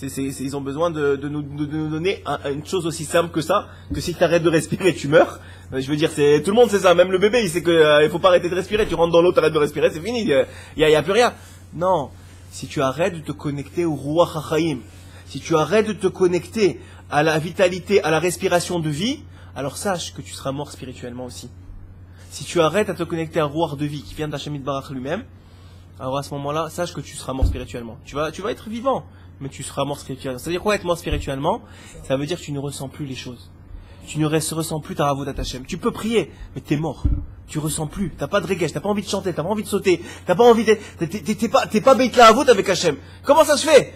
A: Ils ont besoin de nous donner une chose aussi simple que ça, que si tu arrêtes de respirer, tu meurs. Je veux dire, tout le monde sait ça, même le bébé, il sait qu'il faut pas arrêter de respirer, tu rentres dans l'eau, tu arrêtes de respirer, c'est fini, il y a plus rien. Non, si tu arrêtes de te connecter au roi Hachaim, si tu arrêtes de te connecter à la vitalité, à la respiration de vie, alors sache que tu seras mort spirituellement aussi. Si tu arrêtes à te connecter à un roi de vie qui vient d'Hashem Yitbarach lui-même, alors à ce moment-là, sache que tu seras mort spirituellement. Tu vas être vivant, mais tu seras mort spirituellement. Ça veut dire quoi être mort spirituellement? Ça veut dire que tu ne ressens plus les choses. Tu ne ressens plus ta Avodat Hashem. Tu peux prier, mais t'es mort. Tu ressens plus. T'as pas de regesh, t'as pas envie de chanter, t'as pas envie de sauter, t'as pas envie t'es pas Beit Lahavut avec Hashem. Comment ça se fait?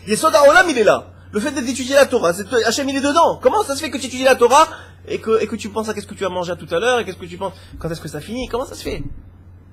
A: Yesod HaOlam il est là. Le fait d'étudier la Torah, Hashem il est dedans. Comment ça se fait que tu étudies la Torah et que tu penses à qu'est-ce que tu as mangé tout à l'heure et qu'est-ce que tu penses, quand est-ce que ça finit? Comment ça se fait?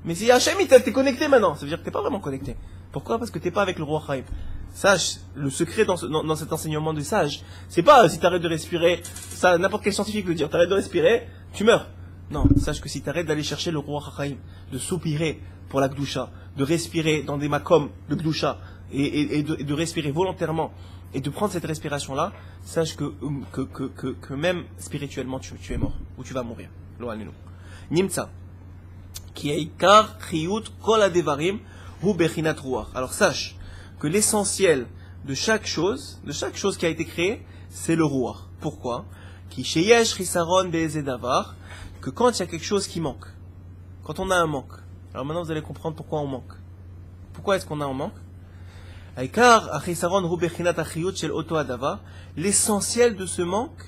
A: Mais si Hashem il t'es connecté maintenant, ça veut dire que t'es pas vraiment connecté. Pourquoi? Parce que t'es pas avec le roi Chaim. Sache, le secret dans cet enseignement du sage, c'est pas si t'arrêtes de respirer, ça n'importe quel scientifique peut dire, t'arrêtes de respirer, tu meurs. Non, sache que si t'arrêtes d'aller chercher le roi Chaim, de soupirer pour la Gdusha, de respirer dans des makom de Gdusha, de respirer volontairement, et de prendre cette respiration-là, sache que même spirituellement tu es mort, ou tu vas mourir. Lo alenu. Nimtsa. Ki eikar chiyut kol adevarim hu bechinat ruach. Alors sache que l'essentiel de chaque chose qui a été créée, c'est le roi. Pourquoi? Ki sheyesh chisaron be'ezedavar, que quand il y a quelque chose qui manque, quand on a un manque. Alors maintenant vous allez comprendre pourquoi on manque. Pourquoi est-ce qu'on a un manque? Aikar achisaron hu bechinat achiyut shel oto adava. L'essentiel de ce manque,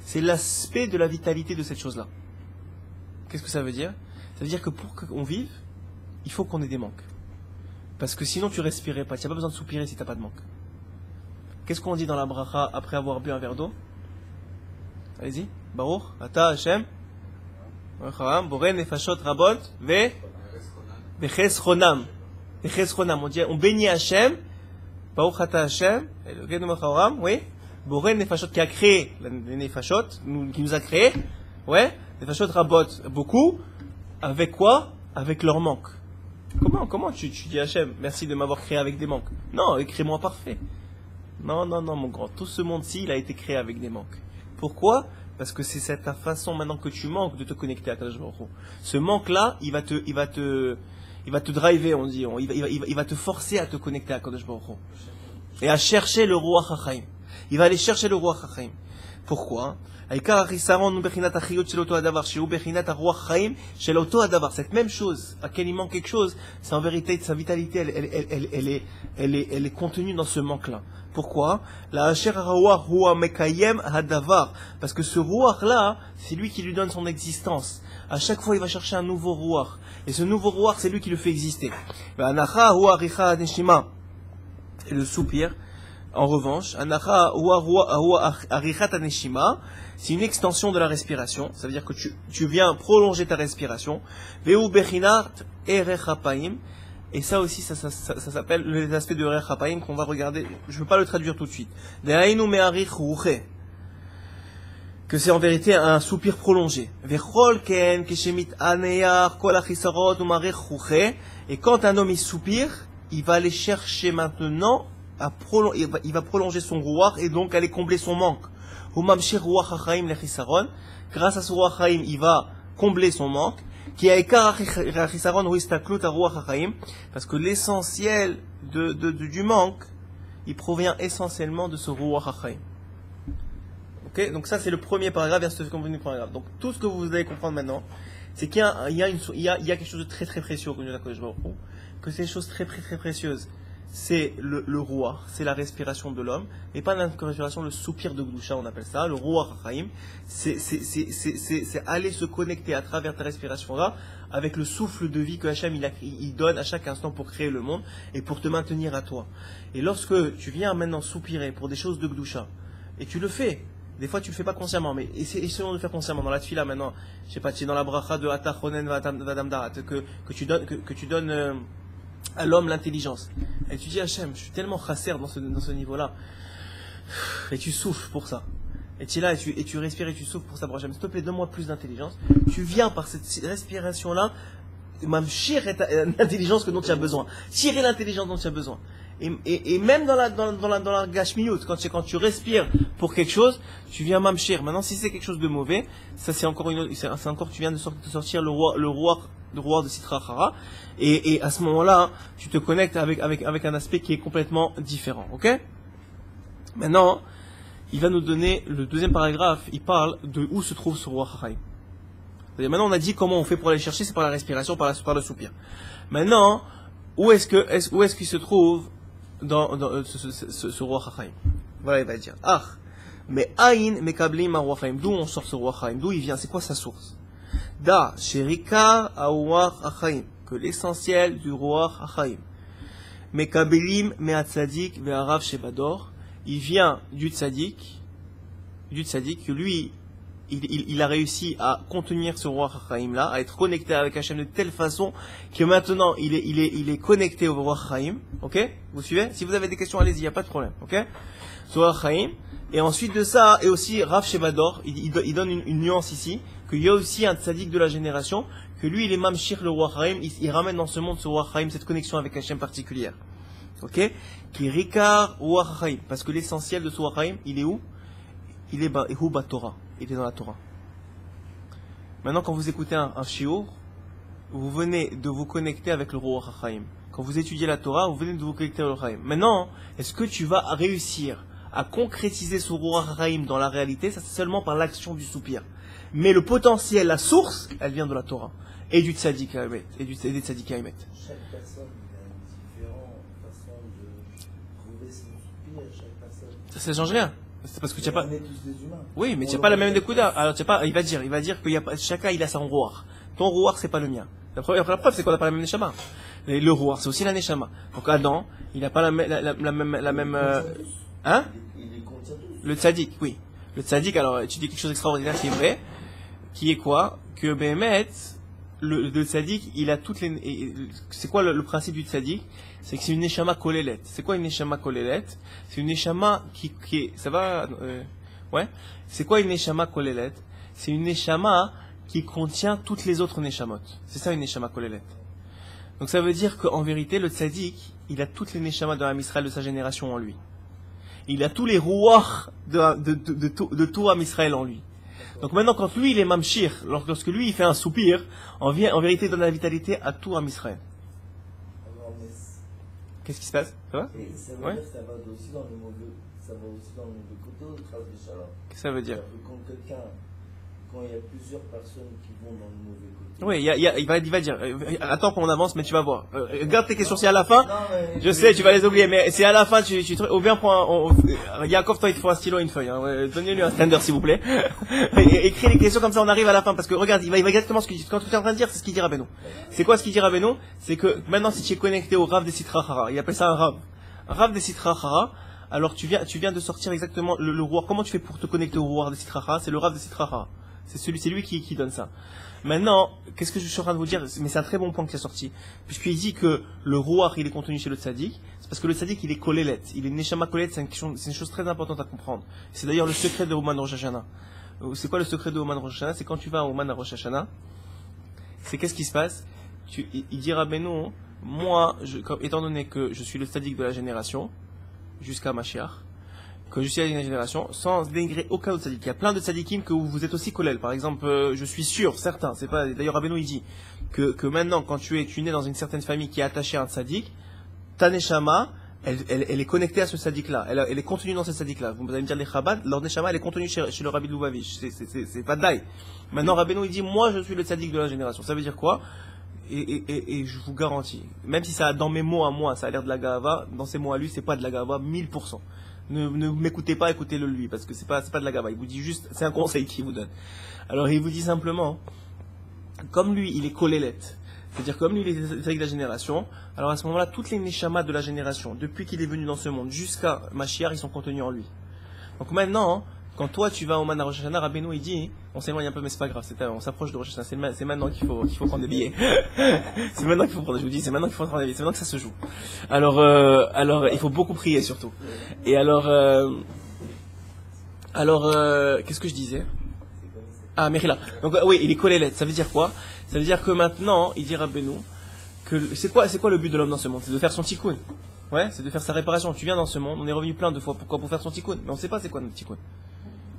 A: c'est l'aspect de la vitalité de cette chose-là. Qu'est-ce que ça veut dire? Ça veut dire que pour qu'on vive, il faut qu'on ait des manques. Parce que sinon tu respirais pas. Tu n'as pas besoin de soupirer si tu n'as pas de manque. Qu'est-ce qu'on dit dans la bracha après avoir bu un verre d'eau? Allez-y. Baruch, Ata Hashem, Boré Nefashot Rabot, Vechesronam. Vechesronam. On bénit Hashem, Baruch Ata Hashem, oui. Boré Nefashot qui a créé les Nefashot, qui nous a créé, ouais. Nefashot Rabot, beaucoup. Avec quoi? Avec leur manque. Comment tu dis Hachem, merci de m'avoir créé avec des manques? Non, crée-moi parfait. Non, mon grand. Tout ce monde-ci, il a été créé avec des manques. Pourquoi? Parce que c'est ta façon maintenant que tu manques de te connecter à Kadosh Baruch Hu. Ce manque-là, il va te driver, on dit. Il va te forcer à te connecter à Kadosh Baruch Hu. Et à chercher le Ruach HaChaim. Il va aller chercher le Ruach HaChaim. Pourquoi? Cette même chose, à laquelle il manque quelque chose, c'est en vérité, sa vitalité, elle est contenue dans ce manque-là. Pourquoi? Parce que ce ruach-là, c'est lui qui lui donne son existence. À chaque fois, il va chercher un nouveau ruach. Et ce nouveau ruach, c'est lui qui le fait exister. Et le soupir, en revanche, c'est une extension de la respiration. Ça veut dire que tu viens prolonger ta respiration. Et ça aussi, ça s'appelle les aspects de Rechapaim qu'on va regarder. Je ne veux pas le traduire tout de suite. Que c'est en vérité un soupir prolongé. Et quand un homme il soupire, il va aller chercher maintenant, il va prolonger son ruach et donc aller combler son manque. Grâce à ce ruach haïm, il va combler son manque. Parce que l'essentiel du manque, il provient essentiellement de ce ruach haïm. Ok, donc ça c'est le premier paragraphe vers ce premier paragraphe. Donc tout ce que vous allez comprendre maintenant, c'est qu'il y a quelque chose de très très précieux que c'est des choses très très très précieuses. C'est le ruach, c'est la respiration de l'homme, et pas la respiration, le soupir de Gdusha, on appelle ça, le ruach haïm. C'est aller se connecter à travers ta respiration là, avec le souffle de vie que Hachem il donne à chaque instant pour créer le monde et pour te maintenir à toi. Et lorsque tu viens maintenant soupirer pour des choses de Gdusha, et tu le fais, des fois tu le fais pas consciemment, mais essayons de le faire consciemment. Dans la tefila maintenant, je sais pas, tu es dans la bracha de Atachonen Vadamdarat, que tu donnes à l'homme l'intelligence. Et tu dis Hachem, je suis tellement chasser dans ce niveau-là. Et tu souffles pour ça. Et tu es là, et tu respires et tu souffles pour ça. Pour Hachem, s'il te plaît, donne-moi plus d'intelligence. Tu viens par cette respiration-là, m'amchir l'intelligence dont tu as besoin. Tirer l'intelligence dont tu as besoin. Et même dans la gashmiyut, quand tu respires pour quelque chose, tu viens m'amchir. Maintenant, si c'est quelque chose de mauvais, ça c'est encore tu viens de sortir le roi de Sitra Achara, et à ce moment-là, tu te connectes avec un aspect qui est complètement différent, ok? Maintenant, il va nous donner, le deuxième paragraphe, il parle de où se trouve ce roi Hachaim. Maintenant, on a dit comment on fait pour aller chercher, c'est par la respiration, par le soupir. Maintenant, où est-ce qu'il se trouve dans ce roi Hachaim? Voilà, il va dire, mais Aïn Mekablim Roi Hachaim. D'où on sort ce roi Hachaim? D'où il vient? C'est quoi sa source? Da Sherika Aouar Hachaim, que l'essentiel du roi Hachaim. Mekabelim Me'at Tzadik Ve'arav Shebador, il vient du tzaddik, que lui, il a réussi à contenir ce roi Hachaim là, à être connecté avec Hachem de telle façon que maintenant il est connecté au roi Hachaim, ok? Vous suivez? Si vous avez des questions, allez-y, il n'y a pas de problème, ok? Ce roi Hachaim, et ensuite de ça, et aussi Rav Shebador, il donne une nuance ici, qu'il y a aussi un tzaddik de la génération, que lui il est mamshir le roi Hachaim, il ramène dans ce monde ce roi Hachaim, cette connexion avec Hachem particulière. Ok? Qui est Rikar Roi Hachaim. Parce que l'essentiel de ce Roi Hachaim, il est où? Il est Torah. Il est dans la Torah. Maintenant, quand vous écoutez un shiur, vous venez de vous connecter avec le Roi Hachaim. Quand vous étudiez la Torah, vous venez de vous connecter au Roi Hachaim. Maintenant, est-ce que tu vas réussir à concrétiser ce Roi Hachaim dans la réalité? Ça, c'est seulement par l'action du soupir. Mais le potentiel, la source, elle vient de la Torah. Et du tzaddik Haïmet. Et des tzaddik Haïmet.
C: Chaque personne a une différente façon de trouver son soupir, chaque personne.
A: Ça change rien. C'est parce que tu n'as pas.
C: On est tous des humains.
A: Oui, mais tu n'as pas la même découda. Alors tu pas. Il va dire qu'il y a pas. Chacun il a son roi. Ton rouar, c'est pas le mien. La preuve, c'est qu'on n'a pas la même neshama. Le rouar, c'est aussi la neshama. Donc Adam, il n'a pas la même hein?
C: Il les contient tous.
A: Le tzaddik, oui. Le tzaddik, alors tu dis quelque chose d'extraordinaire qui est vrai, qui est quoi? Que Béhémet, le tzaddik, il a toutes les... C'est quoi le principe du tzaddik? C'est que c'est une neshama kolélet. C'est quoi une neshama kolélet? C'est une neshama qui est... Ça va ouais? C'est quoi une neshama kolélet? C'est une neshama qui contient toutes les autres neshamot. C'est ça une neshama kolélet. Donc ça veut dire qu'en vérité, le tzaddik, il a toutes les neshamas de Ham Israël de sa génération en lui. Il a tous les rouars de tout Ham Israël en lui. Donc maintenant, quand lui, il est mamshir, lorsque lui, il fait un soupir, en vérité, il donne la vitalité à tout Ham Israël. Qu'est-ce qui se passe? Ça va?
C: Et ça veut
A: Ouais.
C: dire que ça va aussi dans le mauvais, ça va aussi dans le mauvais côté, Qu'est-ce
A: Qu'est-ce que ça veut dire?
C: Quand il y a plusieurs personnes qui vont dans le mauvais côté.
A: Oui, il va dire, attends qu'on avance, mais tu vas voir. Garde tes questions, c'est à la fin.
C: Non, mais
A: Je sais, tu vas les oublier, mais c'est à la fin, ou bien prends Yaakov, toi, il te faut un stylo et une feuille, hein. Donnez-lui un standard, s'il vous plaît. Écris les questions comme ça, on arrive à la fin, parce que regarde, il va exactement ce qu'il dit. Quand tu es en train de dire, c'est ce qu'il dit Rabbeinu. C'est quoi ce qu'il dit Rabbeinu? C'est que maintenant, si tu es connecté au Rav des Sitra Hara, il appelle ça un Rav. Un Rav des Sitra Hara, alors tu viens de sortir exactement le rouar. Comment tu fais pour te connecter au rouar des Sitra Hara? C'est le Rav des Sitra Hara. C'est lui qui donne ça. Maintenant, qu'est-ce que je suis en train de vous dire? Mais c'est un très bon point qui est sorti. Puisqu'il dit que le rouar, il est contenu chez le tzaddik, c'est parce que le tzaddik, il est kolélet. Il est neshama kolélet, c'est une chose très importante à comprendre. C'est d'ailleurs le secret de Oman Rosh Hashanah. C'est quoi le secret de Oman Rosh Hashanah? C'est quand tu vas à Oman Rosh Hashanah, c'est qu'est-ce qui se passe? Il dit Rabbeinu, moi, étant donné que je suis le tzaddik de la génération, jusqu'à Mashiach, que je suis à une génération, sans dénigrer aucun autre tzaddik. Il y a plein de tzaddikim que vous êtes aussi kollel. Par exemple, je suis sûr, certains, c'est pas, d'ailleurs Rabbeinu il dit, que maintenant, quand tu nais dans une certaine famille qui est attachée à un tzaddik, ta neshama, elle est connectée à ce tzaddik-là. Elle est contenue dans ce tzaddik-là. Vous allez me dire, les Chabad, leur neshama, elle est contenue chez le Rabbi de Lubavitch. C'est pas d'ail. Maintenant, Rabbeinu il dit, moi, je suis le tzaddik de la génération. Ça veut dire quoi? Et je vous garantis, même si ça, dans mes mots à moi, ça a l'air de la gava, dans ses mots à lui, c'est pas de la gava, 1000%. Ne m'écoutez pas, écoutez-le lui, parce que c'est pas de la gava. Il vous dit juste, c'est un conseil qu'il vous donne. Alors, il vous dit simplement, comme lui, il est kolélet, c'est-à-dire comme lui, il est avec la génération, alors à ce moment-là, toutes les neshamas de la génération, depuis qu'il est venu dans ce monde jusqu'à Mashiach, ils sont contenus en lui. Donc maintenant, quand toi tu vas au Man à Rosh Hashanah, Rabbeinu il dit, on s'éloigne un peu mais c'est pas grave, on s'approche de Rosh Hashanah, c'est maintenant qu'il faut prendre des billets. C'est maintenant qu'il faut prendre, je vous dis, c'est maintenant qu'il faut prendre des billets, c'est maintenant que ça se joue. Alors il faut beaucoup prier surtout. Et qu'est-ce que je disais? Ah, Mérila. Donc oui, il est kolélet, ça veut dire quoi? Ça veut dire que maintenant, il dit Rabbeinu, que c'est quoi le but de l'homme dans ce monde? C'est de faire son tikkun. Ouais, c'est de faire sa réparation. Tu viens dans ce monde, on est revenu plein de fois, pourquoi? Pour faire son tikkun. Mais on sait pas c'est quoi notre tikkun.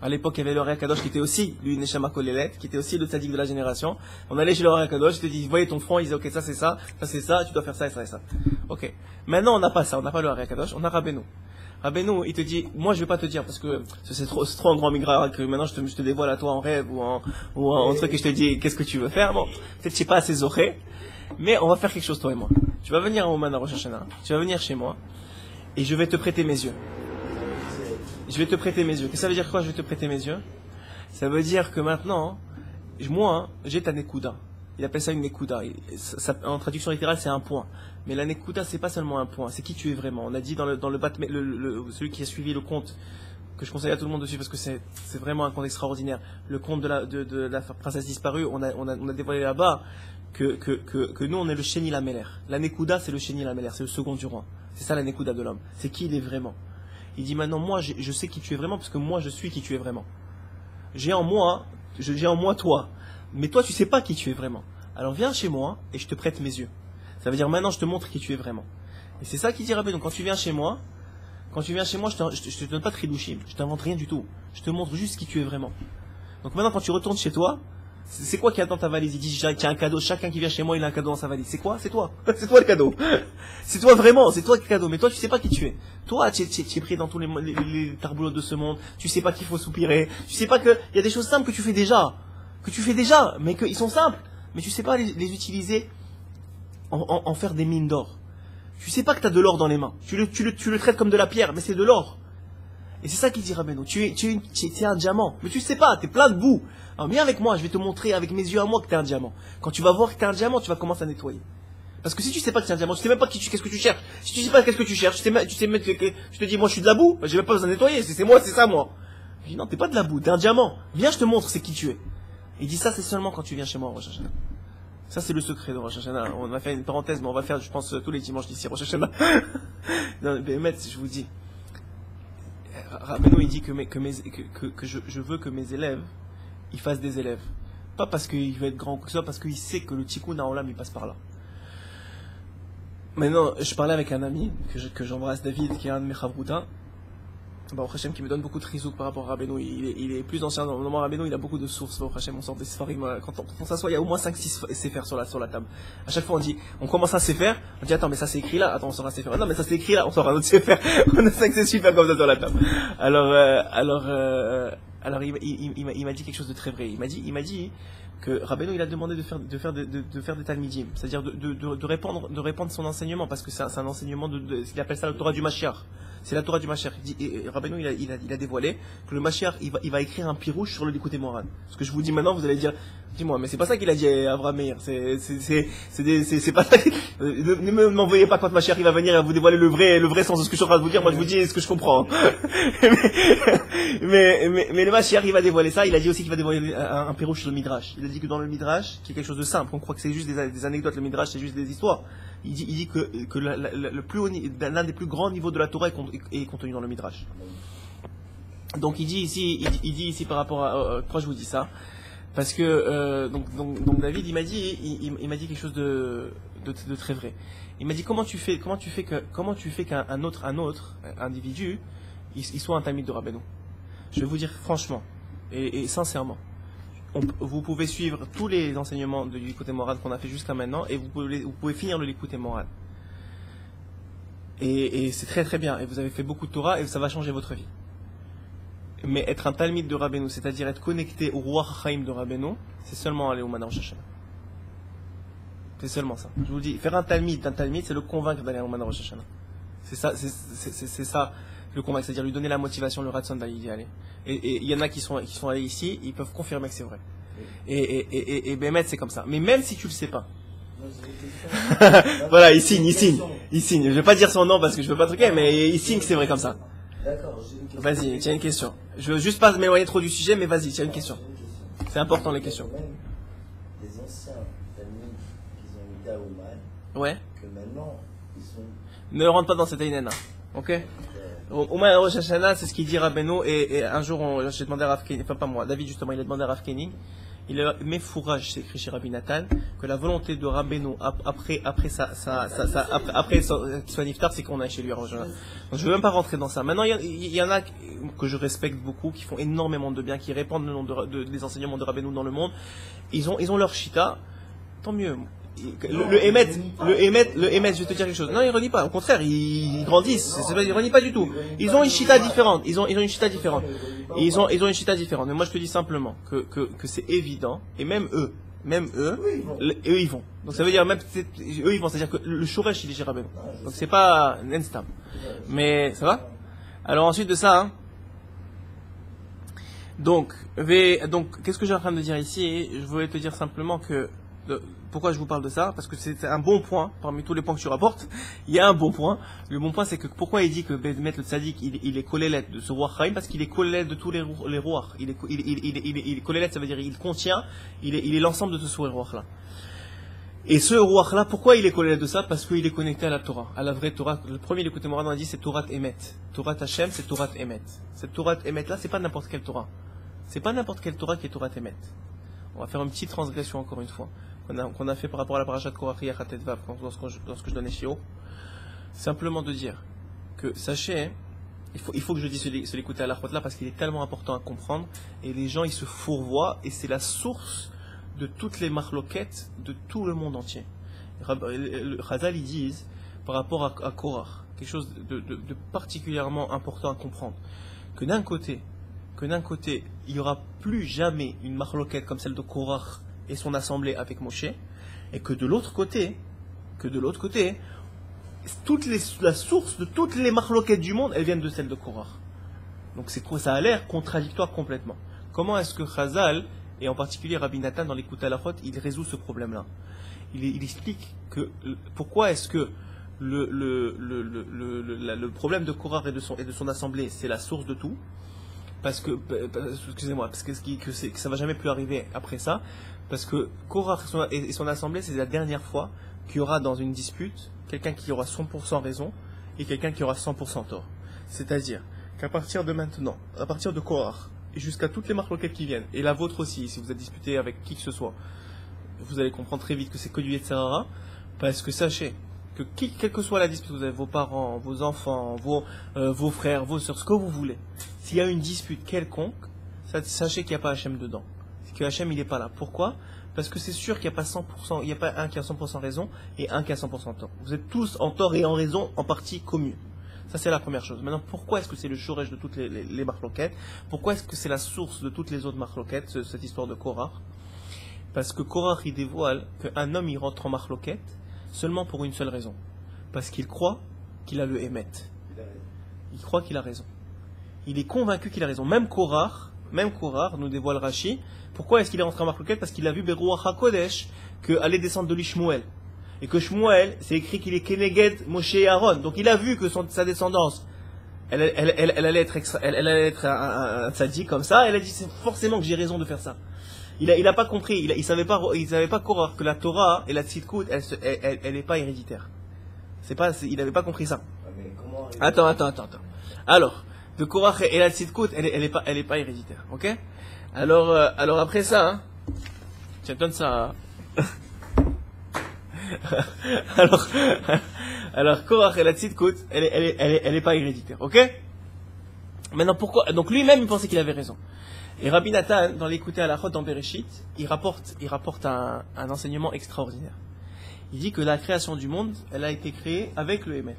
A: À l'époque, il y avait le Rei Kadosh qui était aussi, lui, Neshama Kolélet, qui était aussi le tzaddik de la génération. On allait chez le Rei Kadosh, il te dit, voyez ton front, il disait, ok, ça c'est ça, tu dois faire ça et ça et ça. Ok. Maintenant, on n'a pas ça, on n'a pas le Rei Kadosh, on a Rabbeinu. Rabbeinu, il te dit, moi je vais pas te dire, parce que c'est trop un grand migra, que maintenant je te dévoile à toi en rêve, ou en truc, et je te dis, qu'est-ce que tu veux faire? Bon, peut-être que je pas assez oré, mais on va faire quelque chose, toi et moi. Tu vas venir à Oman à Rosh Hashanah, tu vas venir chez moi, et je vais te prêter mes yeux. Je vais te prêter mes yeux. Qu'est-ce que ça veut dire quoi, je vais te prêter mes yeux? Ça veut dire que maintenant, moi, j'ai ta nekuda. Il appelle ça une nekuda. En traduction littérale, c'est un point. Mais la nekuda, c'est pas seulement un point, c'est qui tu es vraiment. On a dit dans le celui qui a suivi le conte, que je conseille à tout le monde dessus parce que c'est vraiment un conte extraordinaire. Le conte de la princesse disparue, on a dévoilé là-bas que nous, on est le Sheni Lameler. La nekuda, c'est le Sheni Lameler, c'est le second du roi. C'est ça la nekuda de l'homme. C'est qui il est vraiment. Il dit maintenant, moi, je sais qui tu es vraiment, parce que moi, je suis qui tu es vraiment. J'ai en moi toi. Mais toi, tu sais pas qui tu es vraiment. Alors viens chez moi, et je te prête mes yeux. Ça veut dire maintenant, je te montre qui tu es vraiment. Et c'est ça qu'il dit Rabbeinu. Donc quand tu viens chez moi, je te donne pas de tridouchim. Je t'invente rien du tout. Je te montre juste qui tu es vraiment. Donc maintenant, quand tu retournes chez toi, c'est quoi qui est dans ta valise? Il dit, tiens, un cadeau, chacun qui vient chez moi, il a un cadeau dans sa valise. C'est quoi? C'est toi. C'est toi le cadeau. C'est toi vraiment, c'est toi le cadeau. Mais toi, tu sais pas qui tu es. Toi, tu es pris dans tous les tarboulots de ce monde. Tu sais pas qu'il faut soupirer. Tu sais pas il y a des choses simples que tu fais déjà. Mais qu'ils sont simples. Mais tu sais pas les utiliser en faire des mines d'or. Tu sais pas que t'as de l'or dans les mains. Tu le traites comme de la pierre, mais c'est de l'or. Et c'est ça qu'il dit Rabbeinu. Tu es un diamant. Mais tu sais pas, tu es plein de boue. Alors viens avec moi, je vais te montrer avec mes yeux à moi que tu es un diamant. Quand tu vas voir que tu es un diamant, tu vas commencer à nettoyer. Parce que si tu sais pas que c'est un diamant, tu sais même pas qu'est-ce que tu cherches. Si tu sais pas qu'est-ce que tu cherches, tu te dis moi je suis de la boue, j'ai même pas besoin de nettoyer, c'est moi, c'est ça moi. Je dis non, t'es pas de la boue, t'es un diamant. Viens, je te montre c'est qui tu es. Il dit ça, c'est seulement quand tu viens chez moi au Rosh Hashanah. Ça c'est le secret de Rosh Hashanah. On va faire une parenthèse, mais on va faire, je pense, tous les dimanches d'ici Rosh Hashanah. Non, mais je vous dis, Rabbeinu il dit que je veux que mes élèves ils fassent des élèves. Pas parce qu'il veut être grand ou que ça, parce qu'il sait que le tikkun ha'olam il passe par là. Maintenant, je parlais avec un ami que j'embrasse, David, qui est un de mes chavroutas. Baruch Hashem, qui me donne beaucoup de rizouk par rapport à Rabbeinu. Il est plus ancien. Normalement, Rabbeinu, il a beaucoup de sources. Baruch Hashem, on sort des séfarim. Quand on s'assoit, il y a au moins 5-6 séfers sur la table. À chaque fois, on commence un séfer. On dit, attends, mais ça c'est écrit là. Attends, on sort un séfer. Non, mais ça c'est écrit là. On sort un autre séfer. On a 5-6 séfers comme ça sur la table. Alors, il m'a dit quelque chose de très vrai. Il m'a dit que Rabbeinu il a demandé de faire des talmidim, c'est-à-dire de répandre son enseignement, parce que c'est un enseignement il appelle ça la Torah du Mashiach. C'est la Torah du Mashiach. Rabbeinu il a dévoilé que le Mashiach il va écrire un pirouche sur le Likutei Moharan. Ce que je vous dis maintenant, vous allez dire, dis-moi, mais c'est pas ça qu'il a dit à Avraham Meir. C'est pas ça. Ne m'envoyez pas quand Mashiach il va venir à vous dévoiler le vrai sens de ce que je suis en train de vous dire. Moi je vous dis ce que je comprends. mais le Mashiach il va dévoiler ça. Il a dit aussi qu'il va dévoiler un pirouche sur le Midrash. Il a dit que dans le Midrash, qui est quelque chose de simple, on croit que c'est juste des anecdotes, le Midrash c'est juste des histoires. Il dit que l'un des plus grands niveaux de la Torah est contenu dans le Midrash. Donc il dit ici par rapport à pourquoi je vous dis ça, parce que donc David il m'a dit quelque chose de très vrai. Il m'a dit comment tu fais qu'un autre individu il soit un talmid de Rabbeinu. Je vais vous dire franchement et sincèrement. Vous pouvez suivre tous les enseignements de Likutei Moharan qu'on a fait jusqu'à maintenant et vous pouvez finir le Likutei Moharan. Et c'est très très bien. Et vous avez fait beaucoup de Torah et ça va changer votre vie. Mais être un talmid de Rabbeinu, c'est-à-dire être connecté au Ruach HaChaim de Rabbeinu, c'est seulement aller au Manar Rosh Hashanah. C'est seulement ça. Je vous dis, faire un talmid, c'est le convaincre d'aller au Manar Rosh Hashanah. C'est ça le convaincre, c'est-à-dire lui donner la motivation, le ratson d'aller y aller. Et il y en a qui sont allés ici, ils peuvent confirmer que c'est vrai. Et Bémet, c'est comme ça. Mais même si tu le sais pas. Voilà, il signe. Je vais pas dire son nom parce que je veux pas truquer, mais il signe que c'est vrai comme ça.
C: D'accord, j'ai une question.
A: Vas-y, tiens une question. Je veux juste pas m'éloigner trop du sujet, mais vas-y, tiens une question. C'est important les questions.
C: Même les anciens familles qui ont eu Daouman,
A: Ouais.
C: que maintenant, ils sont.
A: Ne rentre pas dans cette Einena. Ok? Au moins, Rosh Hashanah, c'est ce qu'il dit Rabbeinu, et un jour, j'ai demandé à Rav Kenig, enfin pas moi, David justement, il a demandé à Rav Kenig, il a fourrage, c'est écrit chez Rabbi Nathan, que la volonté de Rabbeinu, après qu'il soit niftar, c'est qu'on aille chez lui à Rosh Hashanah. Donc je veux même pas rentrer dans ça. Maintenant, il y en a que je respecte beaucoup, qui font énormément de bien, qui répandent le nom des enseignements de Rabbeinu dans le monde. Ils ont leur shita, tant mieux. Le Emet, je vais te dire quelque chose. Non, ils renient pas. Au contraire, ils grandissent. Ils renient pas du tout. Ils ont une chita différente. Ils ont une chita différente. Ils ont une chita différente. Mais moi, je te dis simplement que c'est évident. Et même eux, ils vont. Donc ça veut dire même eux, ils vont. C'est-à-dire que le Shoresh, il est chez Rabbeinu. Donc c'est pas Nenstam. Mais ça va. Alors ensuite de ça, hein. Donc, qu'est-ce que j'ai en train de dire ici? Je voulais te dire simplement que pourquoi je vous parle de ça? Parce que c'est un bon point, parmi tous les points que tu rapportes, il y a un bon point. Le bon point, c'est que pourquoi il dit que Bémet le Tzadik, il est kolélet de ce roi Chaim? Parce qu'il est kolélet de tous les rois. Il est kolélet, ça veut dire il contient, il est l'ensemble de ce roi là. Et ce roi là, pourquoi il est kolélet de ça? Parce qu'il est connecté à la Torah, à la vraie Torah. Le premier, Likutei Moharan, on a dit, c'est Torah Emet. Torah Hashem, c'est Torah Emet. Cette Torah Emet là, c'est pas n'importe quelle Torah. C'est pas n'importe quelle Torah qui est Torah Emet. On va faire une petite transgression encore une fois. Qu'on a fait par rapport à la parasha de Korach Yachatetvav lorsque je donnais Shiur. Simplement de dire que sachez, il faut que je dise ce l'écouter à la là parce qu'il est tellement important à comprendre et les gens ils se fourvoient et c'est la source de toutes les marloquettes de tout le monde entier. Chazal ils disent par rapport à Korach quelque chose de particulièrement important à comprendre, que d'un côté il n'y aura plus jamais une marloquette comme celle de Korach et son assemblée avec Moshe, et que de l'autre côté, la source de toutes les marloquettes du monde, elles viennent de celle de Korach. Donc ça a l'air contradictoire complètement. Comment est-ce que Chazal, et en particulier Rabbi Nathan dans l'écoute à la faute, il résout ce problème-là? Il explique que pourquoi est-ce que le problème de Korach et de son assemblée, c'est la source de tout. Parce que, excusez-moi, parce que ça va jamais plus arriver après ça. Parce que Korach et son assemblée, c'est la dernière fois qu'il y aura dans une dispute quelqu'un qui aura 100% raison et quelqu'un qui aura 100% tort. C'est-à-dire qu'à partir de maintenant, à partir de Korach et jusqu'à toutes les marloquettes qui viennent, et la vôtre aussi, si vous êtes disputé avec qui que ce soit, vous allez comprendre très vite que c'est que du Yetzer Hara, parce que sachez que quelle que soit la dispute, vous avez vos parents, vos enfants, vos frères, vos soeurs, ce que vous voulez. S'il y a une dispute quelconque, sachez qu'il n'y a pas Hachem dedans. Que Hachem il n'est pas là. Pourquoi? Parce que c'est sûr qu'il n'y a pas 100%, il n'y a pas un qui a 100% raison et un qui a 100% tort. Vous êtes tous en tort et en raison en partie commune. Ça c'est la première chose. Maintenant, pourquoi est-ce que c'est le shoresh de toutes les marloquettes? Pourquoi est-ce que c'est la source de toutes les autres marloquettes, cette histoire de Korach? Parce que Korach il dévoile qu'un homme il rentre en marloquette seulement pour une seule raison. Parce qu'il croit qu'il a le émet. Il croit qu'il a raison. Il est convaincu qu'il a raison. Même Korach, nous dévoile Rashi. Pourquoi est-ce qu'il est rentré en marloquette? Parce qu'il a vu Beruach HaKodesh que allait descendre de lui Shmuel. Et que Shmuel, c'est écrit qu'il est Keneged Moshe et Aaron. Donc il a vu que sa descendance, elle allait être un tzaddik comme ça. Elle a dit c'est forcément que j'ai raison de faire ça. Il a pas compris, il savait pas Korach que la Torah et la Tzidkut, elle est pas héréditaire. Il n'avait pas compris ça. Attends. Alors, de Korach et la Tzidkut, elle est pas héréditaire, ok? Alors après ça, hein, tiens, donne ça. alors Korach et la Tzidkut, elle est pas héréditaire, ok? Maintenant pourquoi? Donc lui-même il pensait qu'il avait raison. Et Rabbi Nathan, dans l'écouter à la Chod dans Bereshit, il rapporte un enseignement extraordinaire. Il dit que la création du monde, elle a été créée avec le Hémet.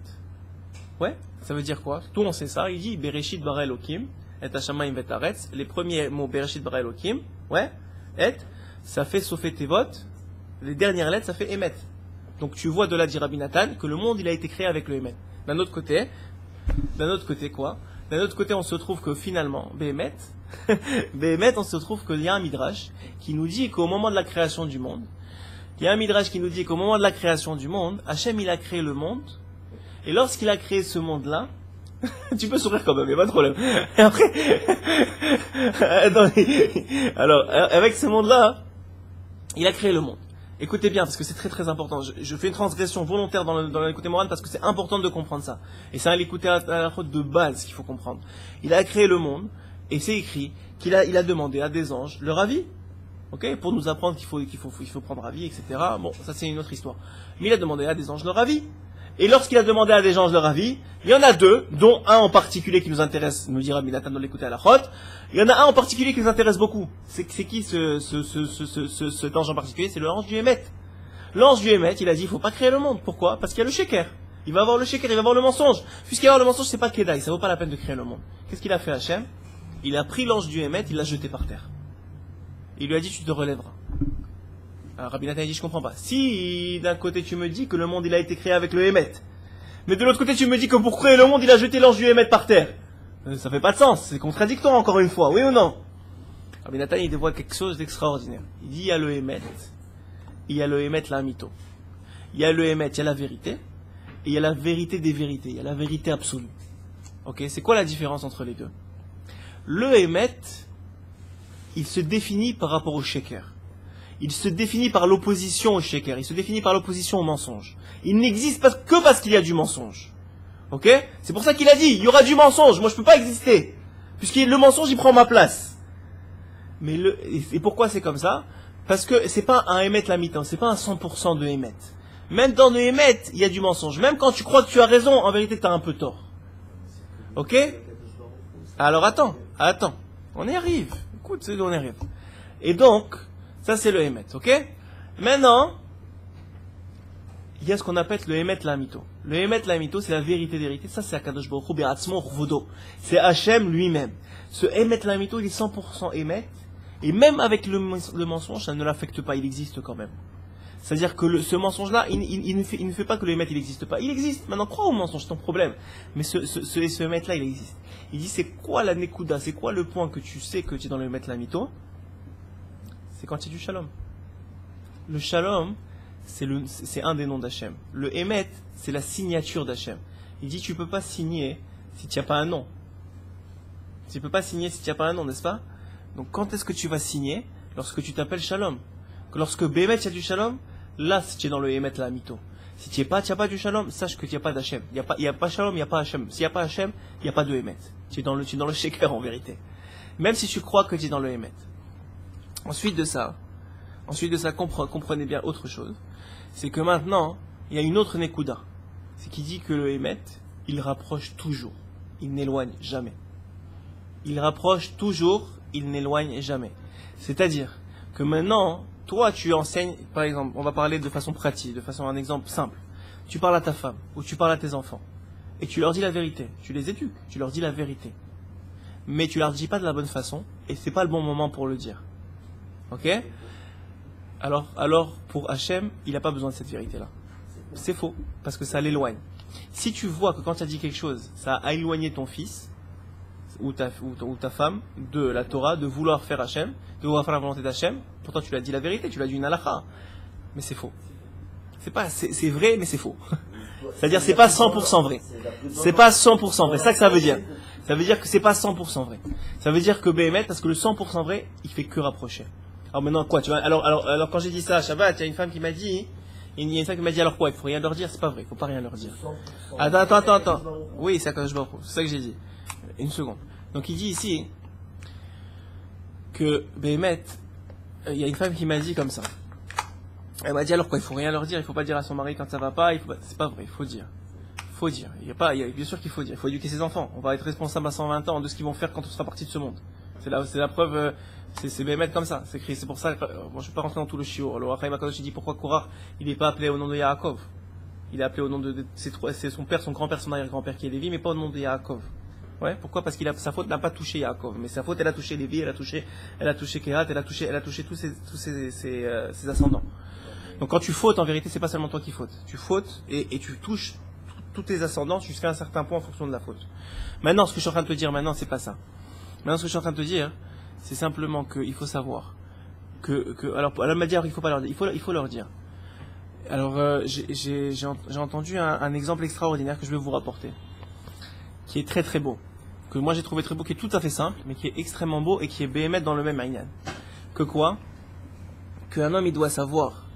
A: Ouais, ça veut dire quoi? Tout on sait ça. Il dit Bereshit bara Elokim, et Hashamayim vet haaretz. Les premiers mots Bereshit bara Elokim, ouais, et ça fait Sofet Tevot. Les dernières lettres, ça fait Hémet. Donc tu vois de là, dit Rabbi Nathan, que le monde il a été créé avec le Hémet. D'un autre côté quoi? D'un autre côté, on se trouve que finalement, Béhémet, on se trouve qu'il y a un midrash qui nous dit qu'au moment de la création du monde, Hachem il a créé le monde, et lorsqu'il a créé ce monde-là, tu peux sourire quand même, il n'y a pas de problème. Et après, alors, avec ce monde-là, il a créé le monde. Écoutez bien, parce que c'est très très important. Je fais une transgression volontaire dans l'écouter moral parce que c'est important de comprendre ça. Et c'est à l'écouter à la faute de base qu'il faut comprendre. Il a créé le monde, et c'est écrit qu'il a demandé à des anges leur avis. Ok, pour nous apprendre qu'il faut prendre avis, etc. Bon, ça c'est une autre histoire. Mais il a demandé à des anges leur avis. Et lorsqu'il a demandé à des anges leur avis, il y en a deux, dont un en particulier qui nous intéresse, nous dira Rabbi Nathan dans l'écouter à la chôte. Il y en a un en particulier qui nous intéresse beaucoup. C'est qui cet ange en particulier? C'est l'ange du Hémet. L'ange du Hémet, il a dit, il faut pas créer le monde. Pourquoi? Parce qu'il y a le sheker. Il va avoir le sheker, il va avoir le mensonge. Puisqu'il va avoir le mensonge, c'est pas Kedaï, ça vaut pas la peine de créer le monde. Qu'est-ce qu'il a fait Hachem? Il a pris l'ange du Hémet, il l'a jeté par terre. Il lui a dit, tu te relèveras. Alors Rabbi Nathan a dit, je comprends pas. Si d'un côté tu me dis que le monde il a été créé avec le Hémet, mais de l'autre côté tu me dis que pour créer le monde il a jeté l'ange du Hémet par terre, ça fait pas de sens, c'est contradictoire encore une fois, oui ou non? Rabbi Nathan il dévoile quelque chose d'extraordinaire. Il dit il y a le Hémet, il y a le Hémet la mytho. Il y a le Hémet, il y a la vérité, et il y a la vérité des vérités, il y a la vérité absolue. Ok, c'est quoi la différence entre les deux? Le Hémet, il se définit par rapport au sheker. Il se définit par l'opposition au sheker, il se définit par l'opposition au mensonge. Il n'existe que parce qu'il y a du mensonge. Ok? C'est pour ça qu'il a dit, il y aura du mensonge, moi je peux pas exister. Puisque le mensonge, il prend ma place. Et pourquoi c'est comme ça? Parce que c'est pas un Hémet la mi-temps, c'est pas un 100% de Hémet. Même dans le Hémet, il y a du mensonge. Même quand tu crois que tu as raison, en vérité tu as un peu tort. Ok? Alors attends, on y arrive. Écoute, on y arrive. Et donc, ça c'est le Hémet, ok? Maintenant, il y a ce qu'on appelle le Hémet la mytho. Le Hémet la mytho, c'est la vérité des vérités. Ça c'est Akadosh Baruch Hu Be'atzmo Urvodo. C'est Hachem lui-même. Ce Hémet la mytho, il est 100% Hémet. Et même avec le mensonge, ça ne l'affecte pas, il existe quand même. C'est-à-dire que ce mensonge-là, il ne fait pas que le Hémet, il n'existe pas. Il existe. Maintenant, crois au mensonge, c'est ton problème. Mais ce Hémet-là, il existe. Il dit, c'est quoi la Nekuda? C'est quoi le point que tu sais que tu es dans le Hémet la mytho? C'est quand il y a du Shalom. Le Shalom, c'est un des noms d'Hachem. Le Hémet, c'est la signature d'Hachem. Il dit, tu peux pas signer si tu n'as pas un nom. Tu peux pas signer si tu n'as pas un nom, n'est-ce pas? Donc, quand est-ce que tu vas signer? Lorsque tu t'appelles Shalom. Lorsque Bémet, il y a du Shalom, là, si tu es dans le Hémet, la mytho. Si tu n'as pas du Shalom, sache que tu n'as pas d'Hachem. Il n'y a pas Shalom, il n'y a pas Hachem. S'il n'y a pas Hachem, il n'y a pas de Hémet. Tu es dans le Sheker, en vérité. Même si tu crois que tu es dans le Hémet. Ensuite de ça, comprenez bien autre chose. C'est que maintenant, il y a une autre Nekuda. C'est qui dit que le Hémet, il rapproche toujours. Il n'éloigne jamais. Il rapproche toujours, il n'éloigne jamais. C'est-à-dire que maintenant, toi, tu enseignes, par exemple, on va parler de façon pratique, de façon un exemple simple. Tu parles à ta femme, ou tu parles à tes enfants, et tu leur dis la vérité. Tu les éduques, tu leur dis la vérité. Mais tu leur dis pas de la bonne façon, et c'est pas le bon moment pour le dire. Ok? Alors, pour Hachem, il n'a pas besoin de cette vérité-là. C'est faux, parce que ça l'éloigne. Si tu vois que quand tu as dit quelque chose, ça a éloigné ton fils, ou ta femme, de la Torah, de vouloir faire Hachem, de vouloir faire la volonté d'Hachem, pourtant tu lui as dit la vérité, tu lui as dit une halakha. Mais c'est faux. C'est vrai, mais c'est faux. C'est-à-dire, c'est pas 100% vrai. C'est pas 100% vrai. C'est ça que ça veut dire. Ça veut dire que c'est pas 100% vrai. Ça veut dire que Béhémet, parce que le 100% vrai, il fait que rapprocher. Alors maintenant, quoi, tu vois, alors quand j'ai dit ça à Shabbat, il y a une femme qui m'a dit, alors quoi, il faut rien leur dire, c'est pas vrai, il faut pas rien leur dire. Attends. Oui, c'est ça que j'ai dit. Une seconde. Donc il dit ici que Béhémet, il y a une femme qui m'a dit comme ça. Elle m'a dit alors quoi, il faut rien leur dire, il faut pas dire à son mari quand ça va pas, c'est pas vrai, il faut dire. Bien sûr qu'il faut dire, il faut éduquer ses enfants. On va être responsable à 120 ans de ce qu'ils vont faire quand on sera parti de ce monde. C'est la preuve, c'est Béhémet comme ça, c'est écrit. C'est pour ça, bon, je vais pas rentrer dans tout le shiur. Le Rachaim HaKadosh dit pourquoi Korach, il n'est pas appelé au nom de Yaakov. Il est appelé au nom de c'est son père, son grand-père, son arrière-grand-père qui est Lévi, mais pas au nom de Yaakov. Ouais, pourquoi? Parce sa faute n'a pas touché Yaakov, mais sa faute elle a touché Lévi, elle a touché Kehat, elle a touché tous ses ascendants. Donc quand tu fautes, en vérité, c'est pas seulement toi qui fautes. Tu fautes et tu touches tous tes ascendants jusqu'à un certain point en fonction de la faute. Maintenant, ce que je suis en train de te dire maintenant, c'est pas ça. Maintenant, ce que je suis en train de te dire, c'est simplement qu'il faut savoir alors, elle m'a dit, il faut pas leur dire, il faut leur dire. Alors, j'ai entendu un exemple extraordinaire que je vais vous rapporter, qui est très très beau, que moi j'ai trouvé très beau, qui est tout à fait simple, mais qui est extrêmement beau et qui est Béhémet dans le même Aïnan. Que quoi? Qu'un homme il doit savoir.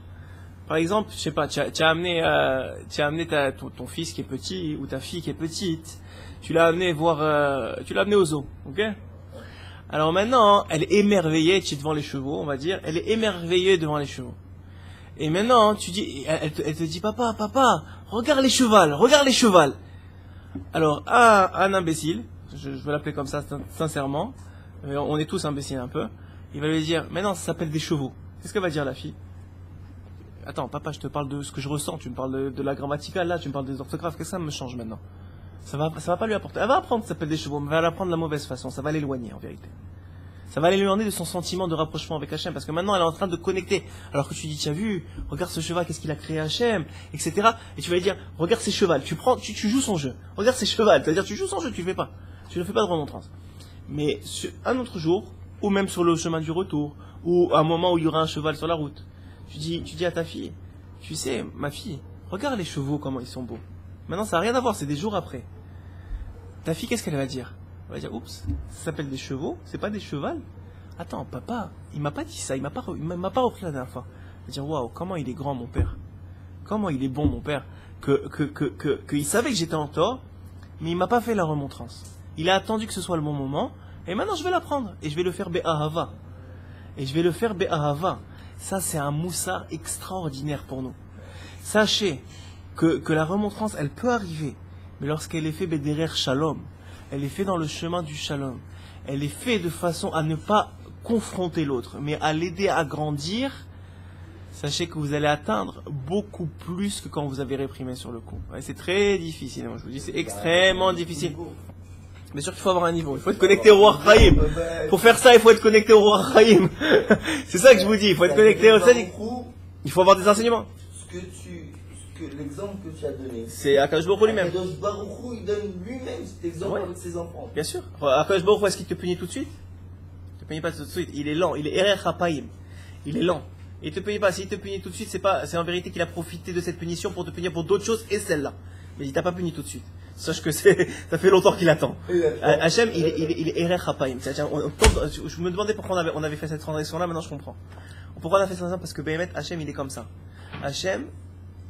A: Par exemple, je sais pas, tu as amené ton fils qui est petit ou ta fille qui est petite, tu l'as amené au zoo, ok? Alors maintenant, elle est émerveillée, tu es devant les chevaux, on va dire, elle est émerveillée devant les chevaux. Et maintenant, elle te dit, papa, regarde les chevals. Alors, un imbécile, je vais l'appeler comme ça sincèrement, on est tous imbéciles un peu, il va lui dire, mais non, ça s'appelle des chevaux. Qu'est-ce que va dire la fille? Attends, papa, je te parle de ce que je ressens, tu me parles de la grammaticale, là, tu me parles des orthographes, qu'est-ce que ça me change maintenant? Ça va pas lui apporter. Elle va apprendre que ça s'appelle des chevaux, mais elle va l'apprendre de la mauvaise façon, ça va l'éloigner en vérité. Ça va l'éloigner de son sentiment de rapprochement avec Hachem, parce que maintenant elle est en train de connecter. Alors que tu dis, tu as vu, regarde ce cheval, qu'est-ce qu'il a créé Hachem, etc. Et tu vas lui dire, regarde ces chevals, tu joues son jeu. Regarde ces chevals, c'est-à-dire tu joues son jeu, tu ne le fais pas de remontrance. Mais un autre jour, ou même sur le chemin du retour, ou à un moment où il y aura un cheval sur la route, tu dis à ta fille, tu sais, ma fille, regarde les chevaux, comment ils sont beaux. Maintenant ça n'a rien à voir, c'est des jours après. Ta fille, qu'est-ce qu'elle va dire? Elle va dire, oups, ça s'appelle des chevaux, c'est pas des chevals. Attends, papa, il m'a pas dit ça, il m'a pas repris la dernière fois. Elle va dire, waouh, comment il est grand mon père. Comment il est bon mon père. Il savait que j'étais en tort, mais il m'a pas fait la remontrance. Il a attendu que ce soit le bon moment, et maintenant je vais l'apprendre. Et je vais le faire be'ahava. Ça, c'est un moussard extraordinaire pour nous. Sachez que la remontrance, elle peut arriver, mais lorsqu'elle est faite derrière Shalom, elle est faite dans le chemin du Shalom, elle est faite de façon à ne pas confronter l'autre, mais à l'aider à grandir, sachez que vous allez atteindre beaucoup plus que quand vous avez réprimé sur le coup. Ouais, c'est très difficile, moi je vous dis, c'est extrêmement difficile. Bien sûr qu'il faut avoir un niveau, il faut être connecté au Roi Chaim. Pour faire ça, il faut être connecté au Roi Chaim. C'est ça que je vous dis, il faut être connecté au Sadiq. Il faut avoir des enseignements.
C: L'exemple que tu as donné.
A: C'est Akadosh Baruch Hu lui-même.
C: Akadosh Baruch Hu, il donne lui-même cet exemple
A: Ouais.
C: avec ses enfants.
A: Bien sûr. Akadosh Baruch Hu, est-ce qu'il te punit tout de suite? Il te punit pas tout de suite. Il est lent. Il est Erer Hapaim. Il est lent. Il te punit pas. S'il te punit tout de suite, c'est en vérité qu'il a profité de cette punition pour te punir pour d'autres choses et celle-là. Mais il t'a pas puni tout de suite. Sache que ça fait longtemps qu'il attend. Hachem, il est Erer Hapaim. Je me demandais pourquoi on avait fait cette transition-là. Maintenant, je comprends. Pourquoi on a fait ça? Parce que Béhémet, Hachem, il est comme ça. Hachem,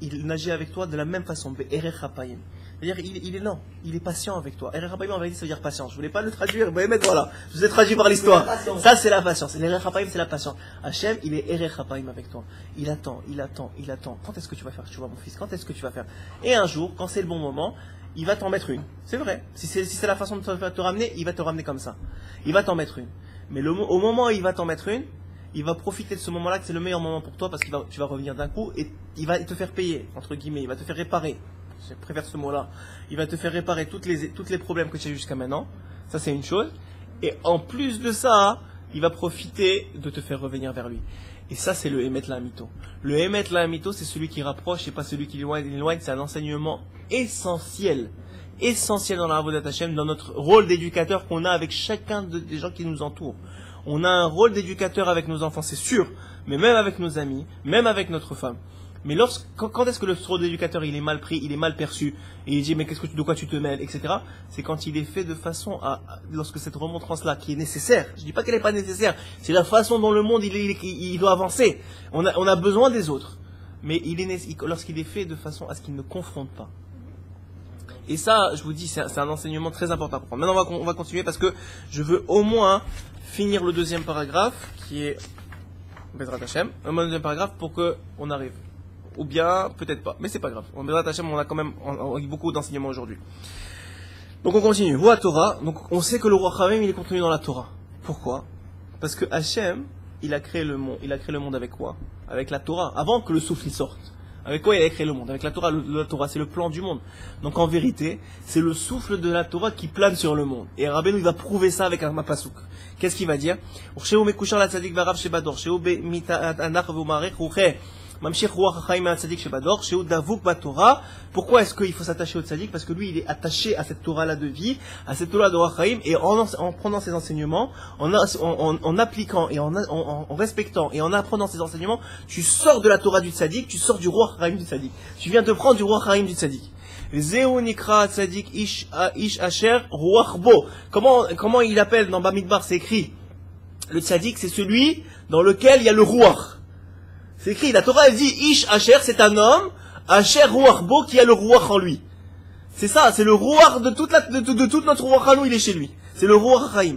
A: il nageait avec toi de la même façon. Erer Hapaim. C'est-à-dire, il est lent, il est patient avec toi. Erer Hapaim, en vérité, ça veut dire patience. Je voulais pas le traduire, mais voilà. Je vous ai traduit par l'histoire. Ça, c'est la patience. L'Erer Hapaim, c'est la patience. Hachem, il est Erer Hapaim avec toi. Il attend, il attend, il attend. Quand est-ce que tu vas faire? Tu vois, mon fils, quand est-ce que tu vas faire? Et un jour, quand c'est le bon moment, il va t'en mettre une. C'est vrai. Si c'est la façon de te ramener, il va te ramener comme ça. Il va t'en mettre une. Mais au moment où il va t'en mettre une, il va profiter de ce moment-là, que c'est le meilleur moment pour toi, parce que tu vas revenir d'un coup, et il va te faire payer, entre guillemets, il va te faire réparer. Je préfère ce mot-là. Il va te faire réparer tous les problèmes que tu as jusqu'à maintenant. Ça, c'est une chose. Et en plus de ça, il va profiter de te faire revenir vers lui. Et ça, c'est le Emet La'amito. Le Emet La'amito, c'est celui qui rapproche et pas celui qui éloigne. C'est un enseignement essentiel. Essentiel dans la Avodat Hashem, dans notre rôle d'éducateur qu'on a avec chacun des gens qui nous entourent. On a un rôle d'éducateur avec nos enfants, c'est sûr, mais même avec nos amis, même avec notre femme. Mais quand est-ce que le rôle d'éducateur il est mal pris, il est mal perçu, et il dit mais de quoi tu te mêles, etc. C'est quand il est fait de façon lorsque cette remontrance-là qui est nécessaire, je dis pas qu'elle n'est pas nécessaire, c'est la façon dont le monde il doit avancer. On a besoin des autres, mais lorsqu'il est fait de façon à ce qu'il ne confronte pas. Et ça, je vous dis, c'est un enseignement très important à comprendre. Maintenant, on va continuer parce que je veux au moins finir le deuxième paragraphe, qui est Bezrat Hashem, un deuxième paragraphe pour qu'on arrive. Ou bien, peut-être pas, mais c'est pas grave. En Bezrat Hashem, on a quand même beaucoup d'enseignements aujourd'hui. Donc on continue. Voix Torah. Donc on sait que le roi Chavim, il est contenu dans la Torah. Pourquoi? Parce que Hashem, il a créé le monde. Il a créé le monde avec quoi? Avec la Torah, avant que le souffle y sorte. Avec quoi il a créé le monde? Avec la Torah. La Torah, c'est le plan du monde. Donc en vérité, c'est le souffle de la Torah qui plane sur le monde. Et Rabbeinu, il va prouver ça avec un mapasouk. Qu'est-ce qu'il va dire? Pourquoi est-ce qu'il faut s'attacher au tzaddik? Parce que lui, il est attaché à cette Torah-là de vie, à cette Torah de Ruach Chaim, et en prenant ses enseignements, en appliquant et en respectant et en apprenant ses enseignements, tu sors de la Torah du tzaddik, tu sors du Ruach Chaim du tzaddik. Tu viens te prendre du Ruach Chaim du tzaddik. Zéou nikra tzaddik ish asher ruach bo. Comment il appelle dans Bamidbar? C'est écrit. Le tzaddik, c'est celui dans lequel il y a le ruach. C'est écrit, la Torah elle dit Ish Asher, c'est un homme, Asher Ruach Bo, qui a le Ruach en lui. C'est ça, c'est le Ruach de toute notre Ruach à nous, il est chez lui. C'est le Ruach Chaim.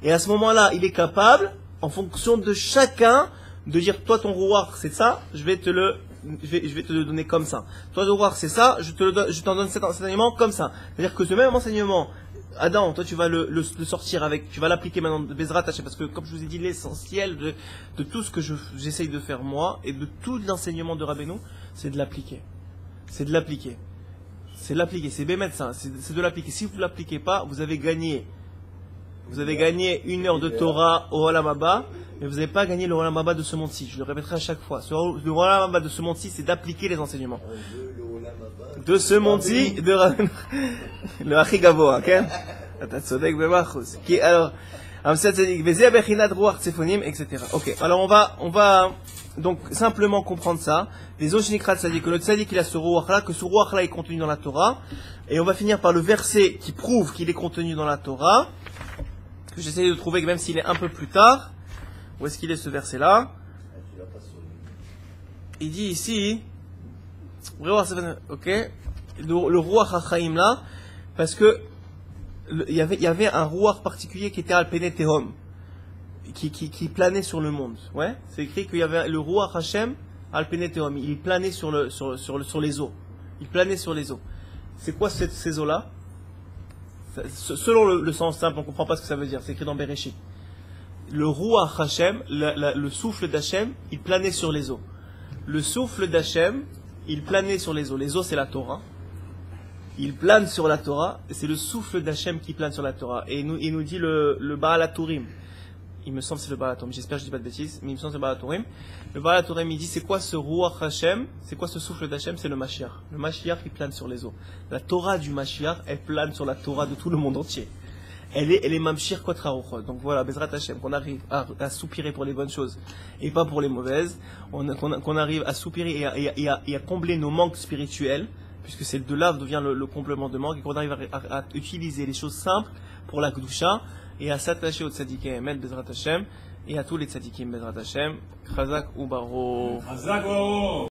A: Et à ce moment-là, il est capable, en fonction de chacun, de dire, toi ton Ruach c'est ça, je vais te le donner comme ça. Toi ton Ruach c'est ça, je t'en donne cet enseignement comme ça. C'est-à-dire que ce même enseignement, Adam, toi tu vas le sortir avec, tu vas l'appliquer maintenant de Bezrat Hashem, parce que comme je vous ai dit, l'essentiel de tout ce que j'essaye de faire moi, et de tout l'enseignement de Rabbeinu, c'est de l'appliquer. C'est de l'appliquer. C'est de l'appliquer, c'est bémet ça, c'est de l'appliquer. Si vous ne l'appliquez pas, vous avez gagné. Vous avez gagné 1 heure de Torah au Olam Haba, mais vous n'avez pas gagné le Olam Haba de ce monde-ci. Je le répéterai à chaque fois. Le Olam Haba de ce monde-ci, c'est d'appliquer les enseignements. De ce monde-ci, le Achigavoa, ok? Alors, etc. Ok, alors on va donc simplement comprendre ça. Les Oshinikrat Tzadik, que le Tzadik il a ce Ruach là, que ce Ruach là est contenu dans la Torah. Et on va finir par le verset qui prouve qu'il est contenu dans la Torah. Que j'essaie de trouver, même s'il est un peu plus tard. Où est-ce qu'il est ce verset là? Il dit ici, ok, le Ruach HaChaim là, parce que il y avait un Ruach particulier qui était Alpene Tehom, qui planait sur le monde. Ouais, c'est écrit qu'il y avait le Ruach Hashem Alpene Tehom, il planait sur les eaux. Il planait sur les eaux. C'est quoi ces eaux là? Selon le sens simple, on ne comprend pas ce que ça veut dire. C'est écrit dans Bereshit. Le Ruach Hashem, le souffle d'Hashem, il planait sur les eaux. Le souffle d'Hashem, il planait sur les eaux. Les eaux, c'est la Torah. Il plane sur la Torah. C'est le souffle d'Hashem qui plane sur la Torah. Et il nous dit le Baal HaTurim. il me semble que c'est le Baal HaTurim, j'espère que je dis pas de bêtises, mais il me semble que c'est le Baal HaTurim. Le Baal HaTurim, il dit c'est quoi ce Ruach Hashem? C'est quoi ce souffle d'Hashem? C'est le Mashiach. Le Mashiach, il plane sur les eaux. La Torah du Mashiach, elle plane sur la Torah de tout le monde entier. Elle est Mamshir Kotra Ruchot. Donc voilà, Bezrat Hashem, qu'on arrive à soupirer pour les bonnes choses et pas pour les mauvaises. Qu'on arrive à soupirer et à combler nos manques spirituels, puisque c'est de là d'où vient le complément de manque, et qu'on arrive à utiliser les choses simples pour la Kedusha et à s'attacher aux tzadikim Emet Bezrat Hashem et à tous les tzadikim Bezrat Hashem. Chazak ou Baro.